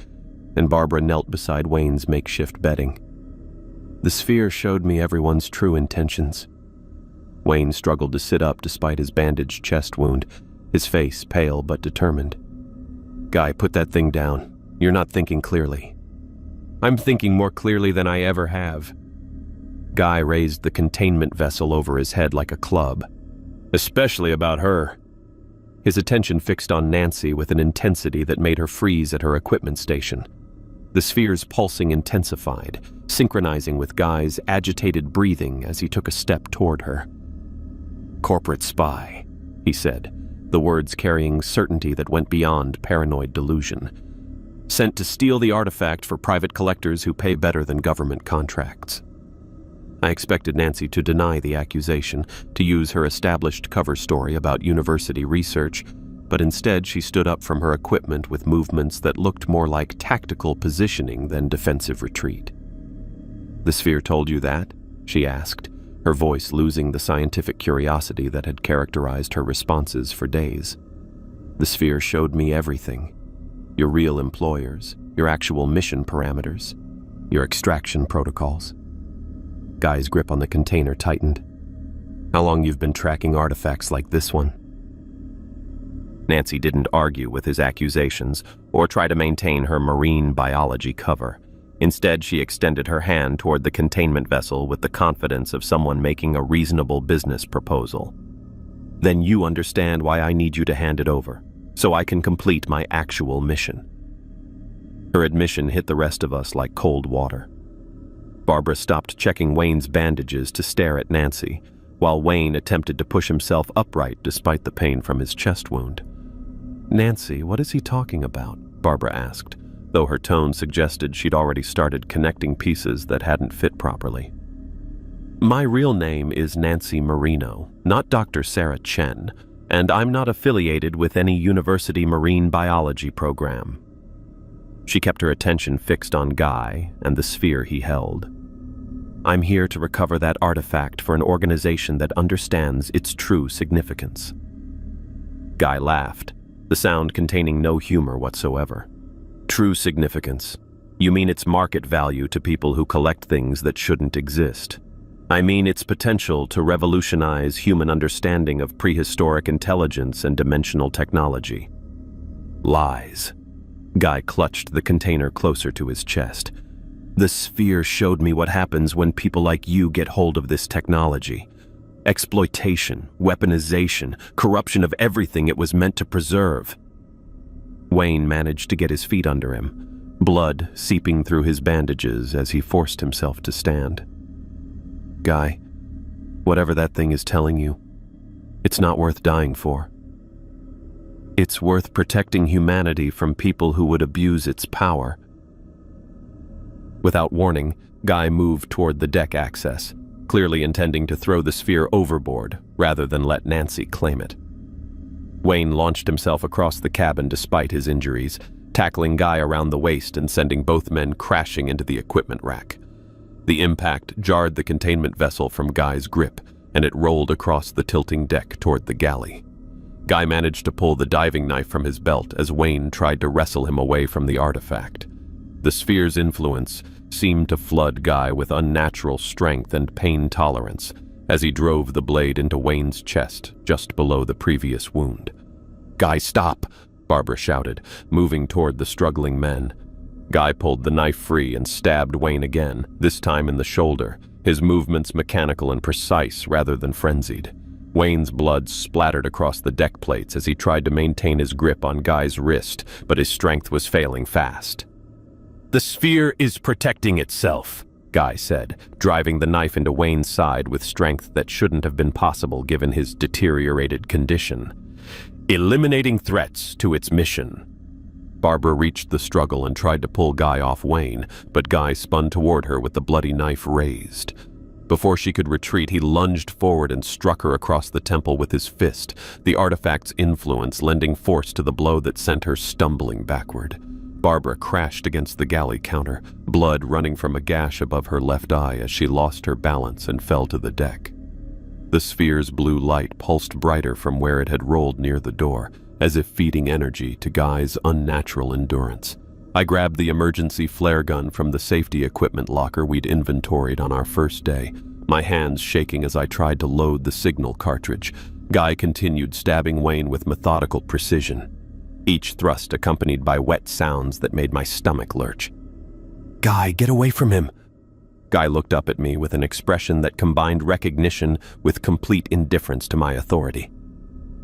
and Barbara knelt beside Wayne's makeshift bedding. The sphere showed me everyone's true intentions. Wayne struggled to sit up despite his bandaged chest wound, his face pale but determined. Guy, put that thing down. You're not thinking clearly. I'm thinking more clearly than I ever have. Guy raised the containment vessel over his head like a club. Especially about her. his attention fixed on Nancy with an intensity that made her freeze at her equipment station. The sphere's pulsing intensified, synchronizing with Guy's agitated breathing as he took a step toward her. "Corporate spy," he said, the words carrying certainty that went beyond paranoid delusion. "Sent to steal the artifact for private collectors who pay better than government contracts." I expected Nancy to deny the accusation, to use her established cover story about university research, but instead she stood up from her equipment with movements that looked more like tactical positioning than defensive retreat. "The sphere told you that?" she asked, her voice losing the scientific curiosity that had characterized her responses for days. "The sphere showed me everything. Your real employers, your actual mission parameters, your extraction protocols." Guy's grip on the container tightened. "How long you've been tracking artifacts like this one?" Nancy didn't argue with his accusations or try to maintain her marine biology cover. Instead, she extended her hand toward the containment vessel with the confidence of someone making a reasonable business proposal. "Then you understand why I need you to hand it over, so I can complete my actual mission." Her admission hit the rest of us like cold water. Barbara stopped checking Wayne's bandages to stare at Nancy, while Wayne attempted to push himself upright despite the pain from his chest wound. "Nancy, what is he talking about?" Barbara asked, though her tone suggested she'd already started connecting pieces that hadn't fit properly. "My real name is Nancy Marino, not Dr. Sarah Chen, and I'm not affiliated with any university marine biology program." She kept her attention fixed on Guy and the sphere he held. "I'm here to recover that artifact for an organization that understands its true significance." Guy laughed, the sound containing no humor whatsoever. "True significance? You mean its market value to people who collect things that shouldn't exist? I mean its potential to revolutionize human understanding of prehistoric intelligence and dimensional technology." "Lies." Guy clutched the container closer to his chest. "The sphere showed me what happens when people like you get hold of this technology. Exploitation, weaponization, corruption of everything it was meant to preserve." Wayne managed to get his feet under him, blood seeping through his bandages as he forced himself to stand. "Guy, whatever that thing is telling you, it's not worth dying for. It's worth protecting humanity from people who would abuse its power." Without warning, Guy moved toward the deck access, clearly intending to throw the sphere overboard rather than let Nancy claim it. Wayne launched himself across the cabin despite his injuries, tackling Guy around the waist and sending both men crashing into the equipment rack. The impact jarred the containment vessel from Guy's grip, and it rolled across the tilting deck toward the galley. Guy managed to pull the diving knife from his belt as Wayne tried to wrestle him away from the artifact. The sphere's influence seemed to flood Guy with unnatural strength and pain tolerance as he drove the blade into Wayne's chest just below the previous wound. "Guy, stop!" Barbara shouted, moving toward the struggling men. Guy pulled the knife free and stabbed Wayne again, this time in the shoulder, his movements mechanical and precise rather than frenzied. Wayne's blood splattered across the deck plates as he tried to maintain his grip on Guy's wrist, but his strength was failing fast. "The sphere is protecting itself," Guy said, driving the knife into Wayne's side with strength that shouldn't have been possible given his deteriorated condition. "Eliminating threats to its mission." Barbara reached the struggle and tried to pull Guy off Wayne, but Guy spun toward her with the bloody knife raised. Before she could retreat, he lunged forward and struck her across the temple with his fist, the artifact's influence lending force to the blow that sent her stumbling backward. Barbara crashed against the galley counter, blood running from a gash above her left eye as she lost her balance and fell to the deck. The sphere's blue light pulsed brighter from where it had rolled near the door, as if feeding energy to Guy's unnatural endurance. I grabbed the emergency flare gun from the safety equipment locker we'd inventoried on our first day, my hands shaking as I tried to load the signal cartridge. Guy continued stabbing Wayne with methodical precision, each thrust accompanied by wet sounds that made my stomach lurch. "Guy, get away from him!" Guy looked up at me with an expression that combined recognition with complete indifference to my authority.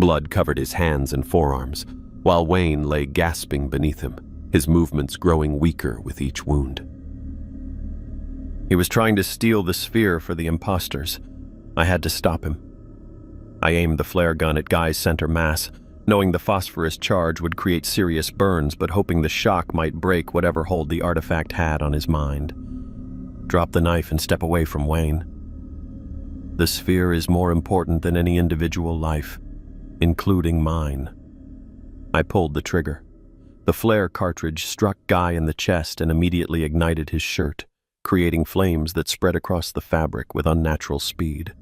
Blood covered his hands and forearms, while Wayne lay gasping beneath him, his movements growing weaker with each wound. He was trying to steal the sphere for the imposters. I had to stop him. I aimed the flare gun at Guy's center mass, knowing the phosphorus charge would create serious burns, but hoping the shock might break whatever hold the artifact had on his mind. Drop the knife and step away from Wayne. The sphere is more important than any individual life, including mine. I pulled the trigger. The flare cartridge struck Guy in the chest and immediately ignited his shirt, creating flames that spread across the fabric with unnatural speed.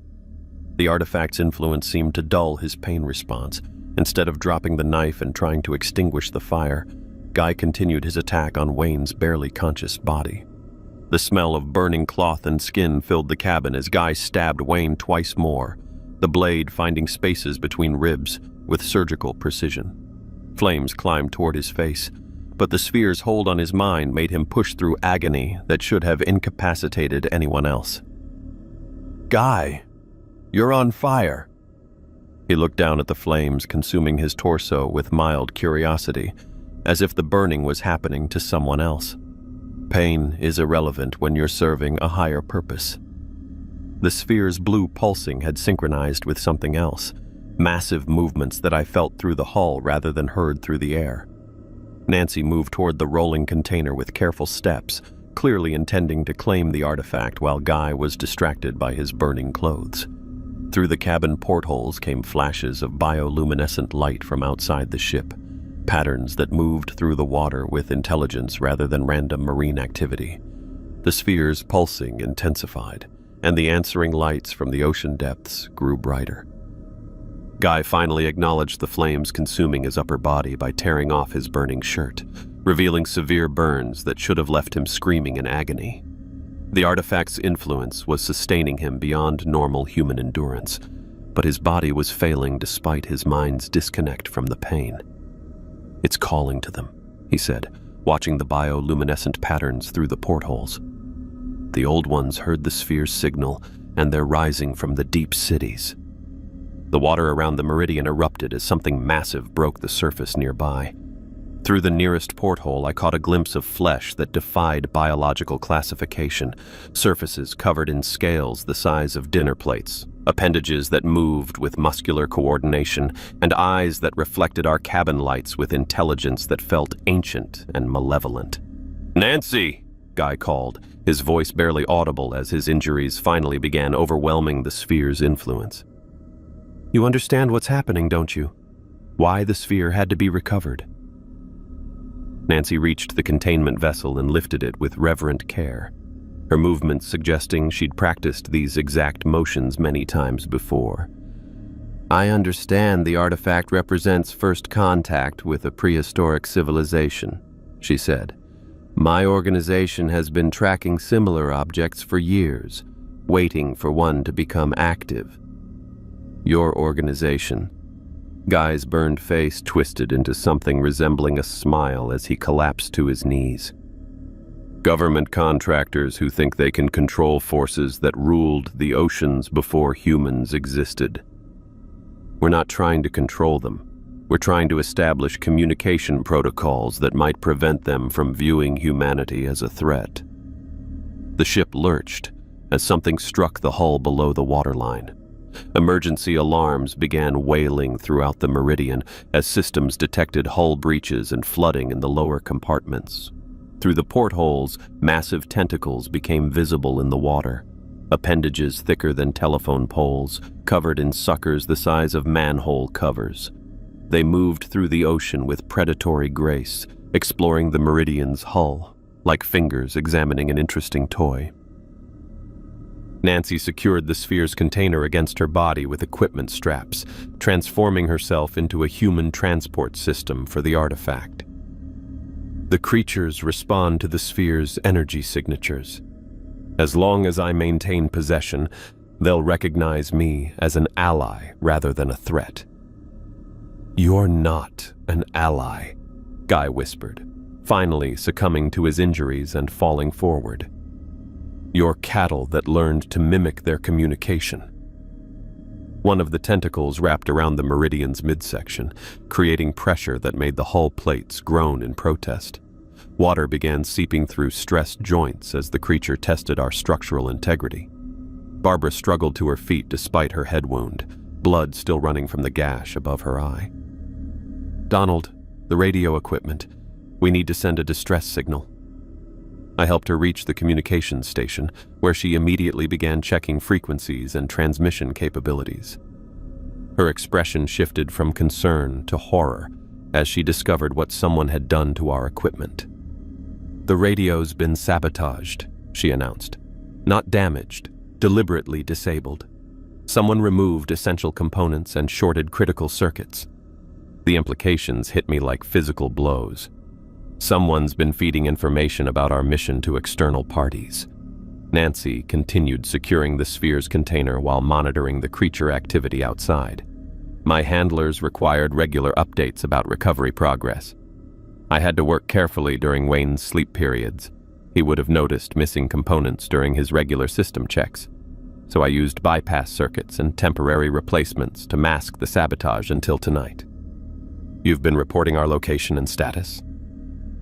The artifact's influence seemed to dull his pain response. Instead of dropping the knife and trying to extinguish the fire, Guy continued his attack on Wayne's barely conscious body. The smell of burning cloth and skin filled the cabin as Guy stabbed Wayne twice more, the blade finding spaces between ribs with surgical precision. Flames climbed toward his face, but the sphere's hold on his mind made him push through agony that should have incapacitated anyone else. "Guy, you're on fire." He looked down at the flames consuming his torso with mild curiosity, as if the burning was happening to someone else. Pain is irrelevant when you're serving a higher purpose. The sphere's blue pulsing had synchronized with something else, massive movements that I felt through the hull rather than heard through the air. Nancy moved toward the rolling container with careful steps, clearly intending to claim the artifact while Guy was distracted by his burning clothes. Through the cabin portholes came flashes of bioluminescent light from outside the ship, patterns that moved through the water with intelligence rather than random marine activity. The sphere's pulsing intensified, and the answering lights from the ocean depths grew brighter. Guy finally acknowledged the flames consuming his upper body by tearing off his burning shirt, revealing severe burns that should have left him screaming in agony. The artifact's influence was sustaining him beyond normal human endurance, but his body was failing despite his mind's disconnect from the pain. "It's calling to them," he said, watching the bioluminescent patterns through the portholes. "The old ones heard the sphere's signal, and they're rising from the deep cities." The water around the meridian erupted as something massive broke the surface nearby. Through the nearest porthole, I caught a glimpse of flesh that defied biological classification, surfaces covered in scales the size of dinner plates, appendages that moved with muscular coordination, and eyes that reflected our cabin lights with intelligence that felt ancient and malevolent. "Nancy!" Guy called, his voice barely audible as his injuries finally began overwhelming the sphere's influence. "You understand what's happening, don't you? Why the sphere had to be recovered?" Nancy reached the containment vessel and lifted it with reverent care, her movements suggesting she'd practiced these exact motions many times before. "I understand the artifact represents first contact with a prehistoric civilization," she said. "My organization has been tracking similar objects for years, waiting for one to become active. Your organization." Guy's burned face twisted into something resembling a smile as he collapsed to his knees. "Government contractors who think they can control forces that ruled the oceans before humans existed. We're not trying to control them. We're trying to establish communication protocols that might prevent them from viewing humanity as a threat." The ship lurched as something struck the hull below the waterline. Emergency alarms began wailing throughout the meridian as systems detected hull breaches and flooding in the lower compartments. Through the portholes, massive tentacles became visible in the water, appendages thicker than telephone poles, covered in suckers the size of manhole covers. They moved through the ocean with predatory grace, exploring the meridian's hull, like fingers examining an interesting toy. Nancy secured the sphere's container against her body with equipment straps, transforming herself into a human transport system for the artifact. The creatures respond to the sphere's energy signatures. As long as I maintain possession, they'll recognize me as an ally rather than a threat. "You're not an ally," Guy whispered, finally succumbing to his injuries and falling forward. "You're cattle that learned to mimic their communication." One of the tentacles wrapped around the meridian's midsection, creating pressure that made the hull plates groan in protest. Water began seeping through stressed joints as the creature tested our structural integrity. Barbara struggled to her feet despite her head wound, blood still running from the gash above her eye. "Donald, the radio equipment. We need to send a distress signal." I helped her reach the communications station, where she immediately began checking frequencies and transmission capabilities. Her expression shifted from concern to horror as she discovered what someone had done to our equipment. "The radio's been sabotaged," she announced. "Not damaged, deliberately disabled. Someone removed essential components and shorted critical circuits." The implications hit me like physical blows. Someone's been feeding information about our mission to external parties. Nancy continued securing the sphere's container while monitoring the creature activity outside. My handlers required regular updates about recovery progress. I had to work carefully during Wayne's sleep periods. He would have noticed missing components during his regular system checks, so I used bypass circuits and temporary replacements to mask the sabotage until tonight. "You've been reporting our location and status?"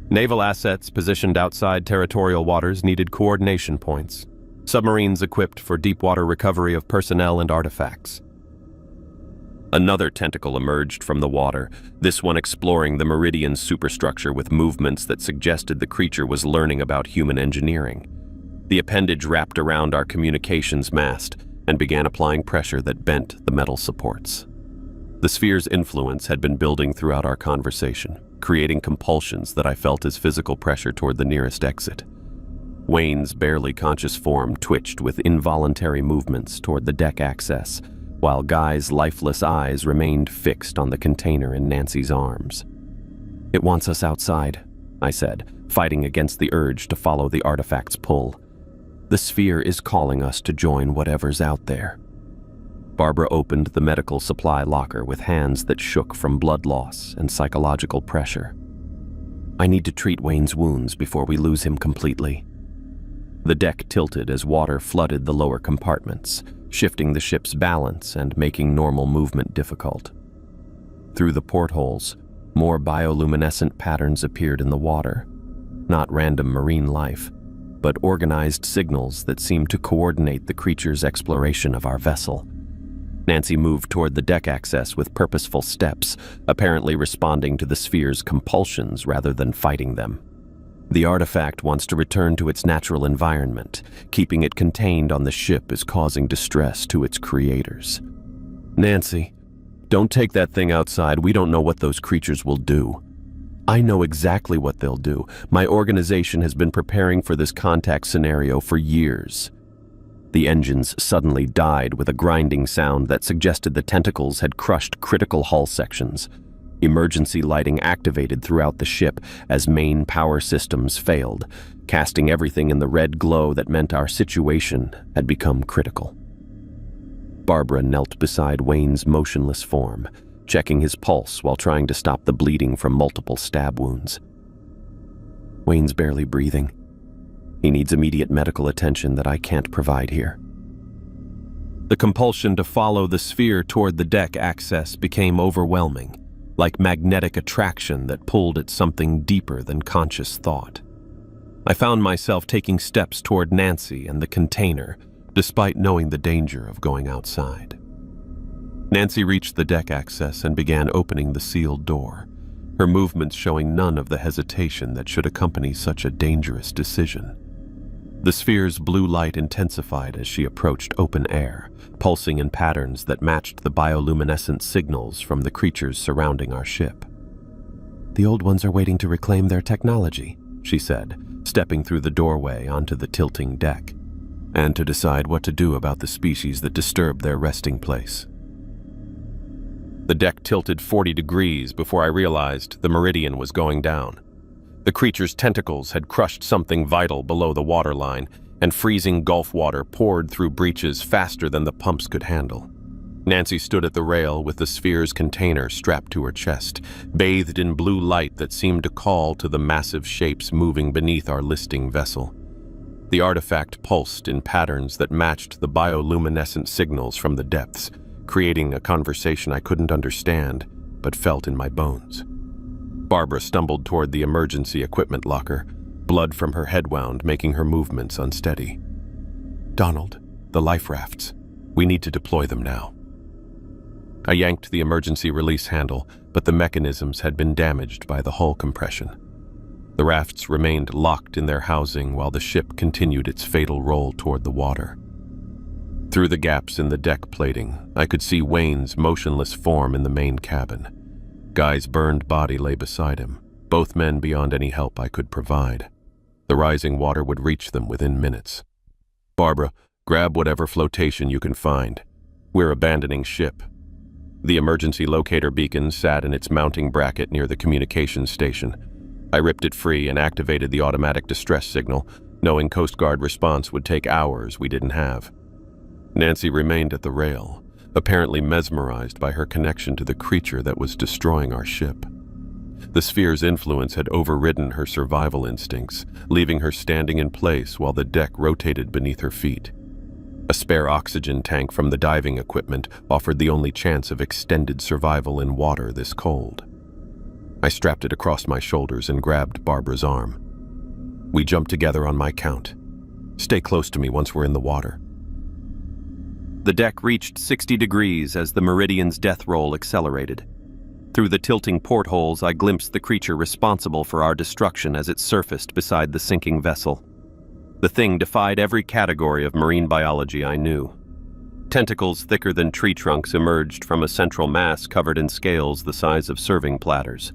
"Naval assets positioned outside territorial waters needed coordination points. Submarines equipped for deep-water recovery of personnel and artifacts." Another tentacle emerged from the water, this one exploring the Meridian superstructure with movements that suggested the creature was learning about human engineering. The appendage wrapped around our communications mast and began applying pressure that bent the metal supports. The sphere's influence had been building throughout our conversation, creating compulsions that I felt as physical pressure toward the nearest exit. Wayne's barely conscious form twitched with involuntary movements toward the deck access, while Guy's lifeless eyes remained fixed on the container in Nancy's arms. "It wants us outside," I said, fighting against the urge to follow the artifact's pull. "The sphere is calling us to join whatever's out there." Barbara opened the medical supply locker with hands that shook from blood loss and psychological pressure. "I need to treat Wayne's wounds before we lose him completely." The deck tilted as water flooded the lower compartments, shifting the ship's balance and making normal movement difficult. Through the portholes, more bioluminescent patterns appeared in the water. Not random marine life, but organized signals that seemed to coordinate the creature's exploration of our vessel. Nancy moved toward the deck access with purposeful steps, apparently responding to the sphere's compulsions rather than fighting them. The artifact wants to return to its natural environment. Keeping it contained on the ship is causing distress to its creators. "Nancy, don't take that thing outside. We don't know what those creatures will do." "I know exactly what they'll do. My organization has been preparing for this contact scenario for years." The engines suddenly died with a grinding sound that suggested the tentacles had crushed critical hull sections. Emergency lighting activated throughout the ship as main power systems failed, casting everything in the red glow that meant our situation had become critical. Barbara knelt beside Wayne's motionless form, checking his pulse while trying to stop the bleeding from multiple stab wounds. "Wayne's barely breathing. He needs immediate medical attention that I can't provide here." The compulsion to follow the sphere toward the deck access became overwhelming, like magnetic attraction that pulled at something deeper than conscious thought. I found myself taking steps toward Nancy and the container, despite knowing the danger of going outside. Nancy reached the deck access and began opening the sealed door, her movements showing none of the hesitation that should accompany such a dangerous decision. The sphere's blue light intensified as she approached open air, pulsing in patterns that matched the bioluminescent signals from the creatures surrounding our ship. "The old ones are waiting to reclaim their technology," she said, stepping through the doorway onto the tilting deck, "and to decide what to do about the species that disturbed their resting place." The deck tilted 40 degrees before I realized the meridian was going down. The creature's tentacles had crushed something vital below the waterline, and freezing Gulf water poured through breaches faster than the pumps could handle. Nancy stood at the rail with the sphere's container strapped to her chest, bathed in blue light that seemed to call to the massive shapes moving beneath our listing vessel. The artifact pulsed in patterns that matched the bioluminescent signals from the depths, creating a conversation I couldn't understand, but felt in my bones. Barbara stumbled toward the emergency equipment locker, blood from her head wound making her movements unsteady. "Donald, the life rafts. We need to deploy them now." I yanked the emergency release handle, but the mechanisms had been damaged by the hull compression. The rafts remained locked in their housing while the ship continued its fatal roll toward the water. Through the gaps in the deck plating, I could see Wayne's motionless form in the main cabin. Guy's burned body lay beside him, both men beyond any help I could provide. The rising water would reach them within minutes. "Barbara, grab whatever flotation you can find. We're abandoning ship." The emergency locator beacon sat in its mounting bracket near the communications station. I ripped it free and activated the automatic distress signal, knowing Coast Guard response would take hours we didn't have. Nancy remained at the rail, apparently mesmerized by her connection to the creature that was destroying our ship. The sphere's influence had overridden her survival instincts, leaving her standing in place while the deck rotated beneath her feet. A spare oxygen tank from the diving equipment offered the only chance of extended survival in water this cold. I strapped it across my shoulders and grabbed Barbara's arm. We jumped together on my count. "Stay close to me once we're in the water." The deck reached 60 degrees as the Meridian's death roll accelerated. Through the tilting portholes, I glimpsed the creature responsible for our destruction as it surfaced beside the sinking vessel. The thing defied every category of marine biology I knew. Tentacles thicker than tree trunks emerged from a central mass covered in scales the size of serving platters.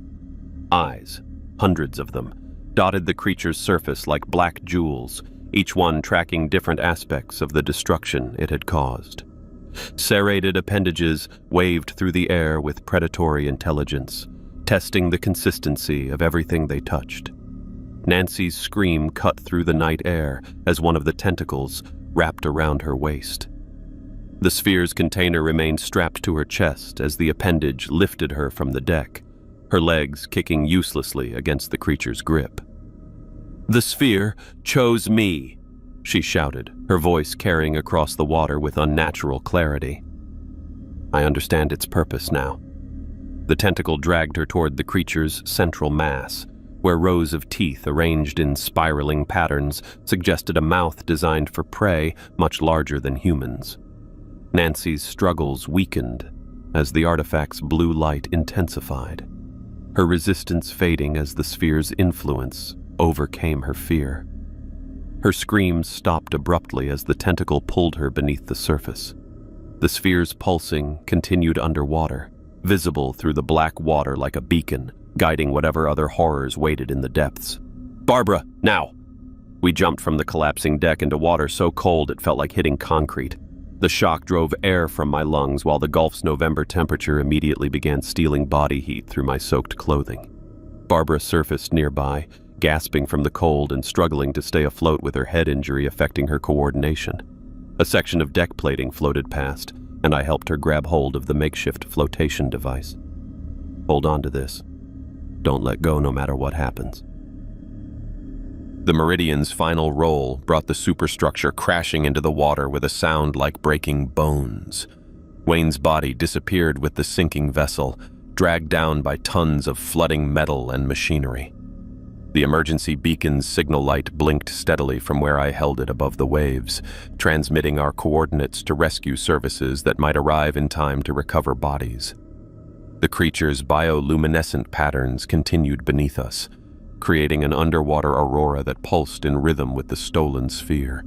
Eyes, hundreds of them, dotted the creature's surface like black jewels, each one tracking different aspects of the destruction it had caused. Serrated appendages waved through the air with predatory intelligence, testing the consistency of everything they touched. Nancy's scream cut through the night air as one of the tentacles wrapped around her waist. The sphere's container remained strapped to her chest as the appendage lifted her from the deck, her legs kicking uselessly against the creature's grip. "The sphere chose me," she shouted, her voice carrying across the water with unnatural clarity. "I understand its purpose now." The tentacle dragged her toward the creature's central mass, where rows of teeth arranged in spiraling patterns suggested a mouth designed for prey much larger than humans. Nancy's struggles weakened as the artifact's blue light intensified, her resistance fading as the sphere's influence overcame her fear. Her screams stopped abruptly as the tentacle pulled her beneath the surface. The sphere's pulsing continued underwater, visible through the black water like a beacon, guiding whatever other horrors waited in the depths. "Barbara, now!" We jumped from the collapsing deck into water so cold it felt like hitting concrete. The shock drove air from my lungs while the Gulf's November temperature immediately began stealing body heat through my soaked clothing. Barbara surfaced nearby, gasping from the cold and struggling to stay afloat with her head injury affecting her coordination. A section of deck plating floated past, and I helped her grab hold of the makeshift flotation device. "Hold on to this. Don't let go no matter what happens." The Meridian's final roll brought the superstructure crashing into the water with a sound like breaking bones. Wayne's body disappeared with the sinking vessel, dragged down by tons of flooding metal and machinery. The emergency beacon's signal light blinked steadily from where I held it above the waves, transmitting our coordinates to rescue services that might arrive in time to recover bodies. The creature's bioluminescent patterns continued beneath us, creating an underwater aurora that pulsed in rhythm with the stolen sphere.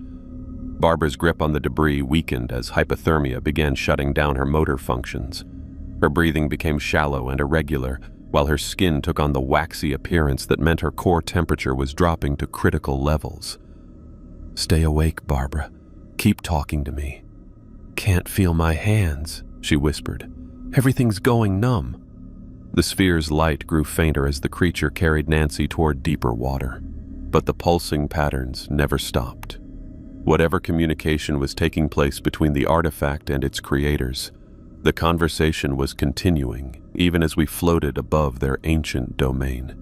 Barbara's grip on the debris weakened as hypothermia began shutting down her motor functions. Her breathing became shallow and irregular, while her skin took on the waxy appearance that meant her core temperature was dropping to critical levels. "Stay awake, Barbara. Keep talking to me." "Can't feel my hands," she whispered. "Everything's going numb." The sphere's light grew fainter as the creature carried Nancy toward deeper water, but the pulsing patterns never stopped. Whatever communication was taking place between the artifact and its creators, the conversation was continuing even as we floated above their ancient domain.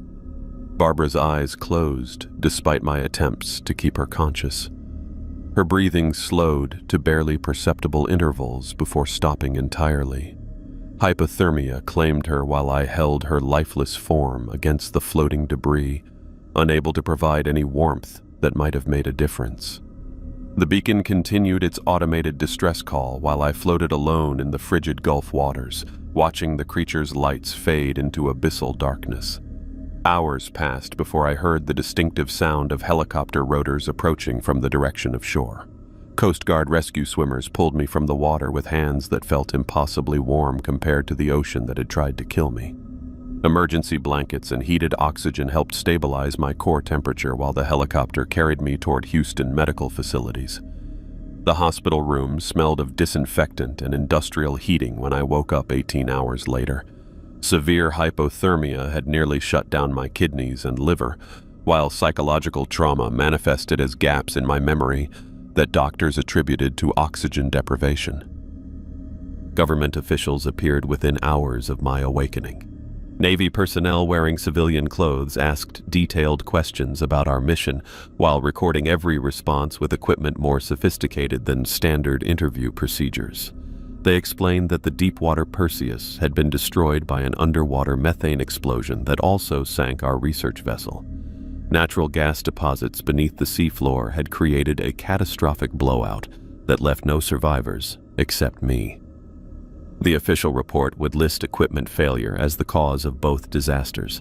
Barbara's eyes closed despite my attempts to keep her conscious. Her breathing slowed to barely perceptible intervals before stopping entirely. Hypothermia claimed her while I held her lifeless form against the floating debris, unable to provide any warmth that might have made a difference. The beacon continued its automated distress call while I floated alone in the frigid Gulf waters, watching the creature's lights fade into abyssal darkness. Hours passed before I heard the distinctive sound of helicopter rotors approaching from the direction of shore. Coast Guard rescue swimmers pulled me from the water with hands that felt impossibly warm compared to the ocean that had tried to kill me. Emergency blankets and heated oxygen helped stabilize my core temperature while the helicopter carried me toward Houston medical facilities. The hospital room smelled of disinfectant and industrial heating when I woke up 18 hours later. Severe hypothermia had nearly shut down my kidneys and liver, while psychological trauma manifested as gaps in my memory that doctors attributed to oxygen deprivation. Government officials appeared within hours of my awakening. Navy personnel wearing civilian clothes asked detailed questions about our mission while recording every response with equipment more sophisticated than standard interview procedures. They explained that the Deepwater Perseus had been destroyed by an underwater methane explosion that also sank our research vessel. Natural gas deposits beneath the seafloor had created a catastrophic blowout that left no survivors except me. The official report would list equipment failure as the cause of both disasters.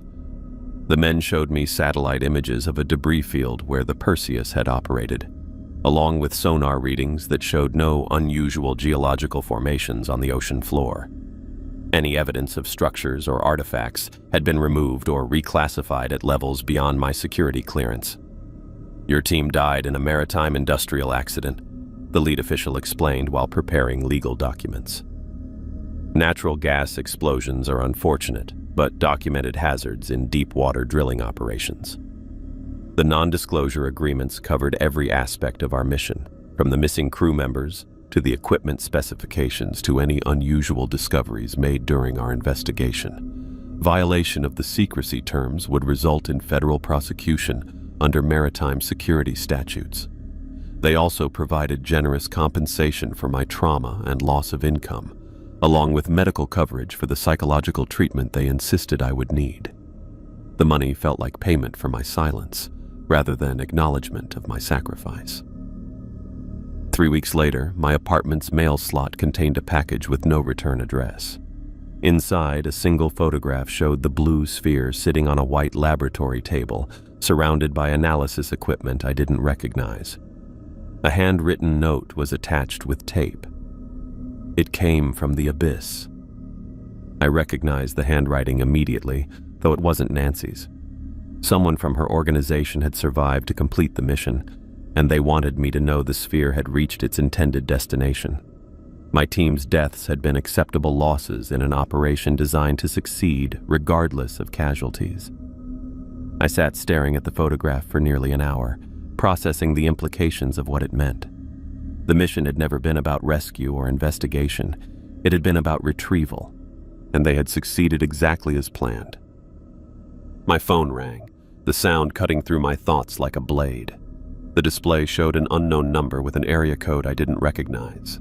The men showed me satellite images of a debris field where the Perseus had operated, along with sonar readings that showed no unusual geological formations on the ocean floor. Any evidence of structures or artifacts had been removed or reclassified at levels beyond my security clearance. "Your team died in a maritime industrial accident," the lead official explained while preparing legal documents. Natural gas explosions are unfortunate, but documented hazards in deep water drilling operations. The non-disclosure agreements covered every aspect of our mission, from the missing crew members to the equipment specifications to any unusual discoveries made during our investigation. Violation of the secrecy terms would result in federal prosecution under maritime security statutes. They also provided generous compensation for my trauma and loss of income, along with medical coverage for the psychological treatment they insisted I would need. The money felt like payment for my silence, rather than acknowledgement of my sacrifice. 3 weeks later, my apartment's mail slot contained a package with no return address. Inside, a single photograph showed the blue sphere sitting on a white laboratory table, surrounded by analysis equipment I didn't recognize. A handwritten note was attached with tape. It came from the abyss. I recognized the handwriting immediately, though it wasn't Nancy's. Someone from her organization had survived to complete the mission, and they wanted me to know the sphere had reached its intended destination. My team's deaths had been acceptable losses in an operation designed to succeed regardless of casualties. I sat staring at the photograph for nearly an hour, processing the implications of what it meant. The mission had never been about rescue or investigation. It had been about retrieval, and they had succeeded exactly as planned. My phone rang, the sound cutting through my thoughts like a blade. The display showed an unknown number with an area code I didn't recognize.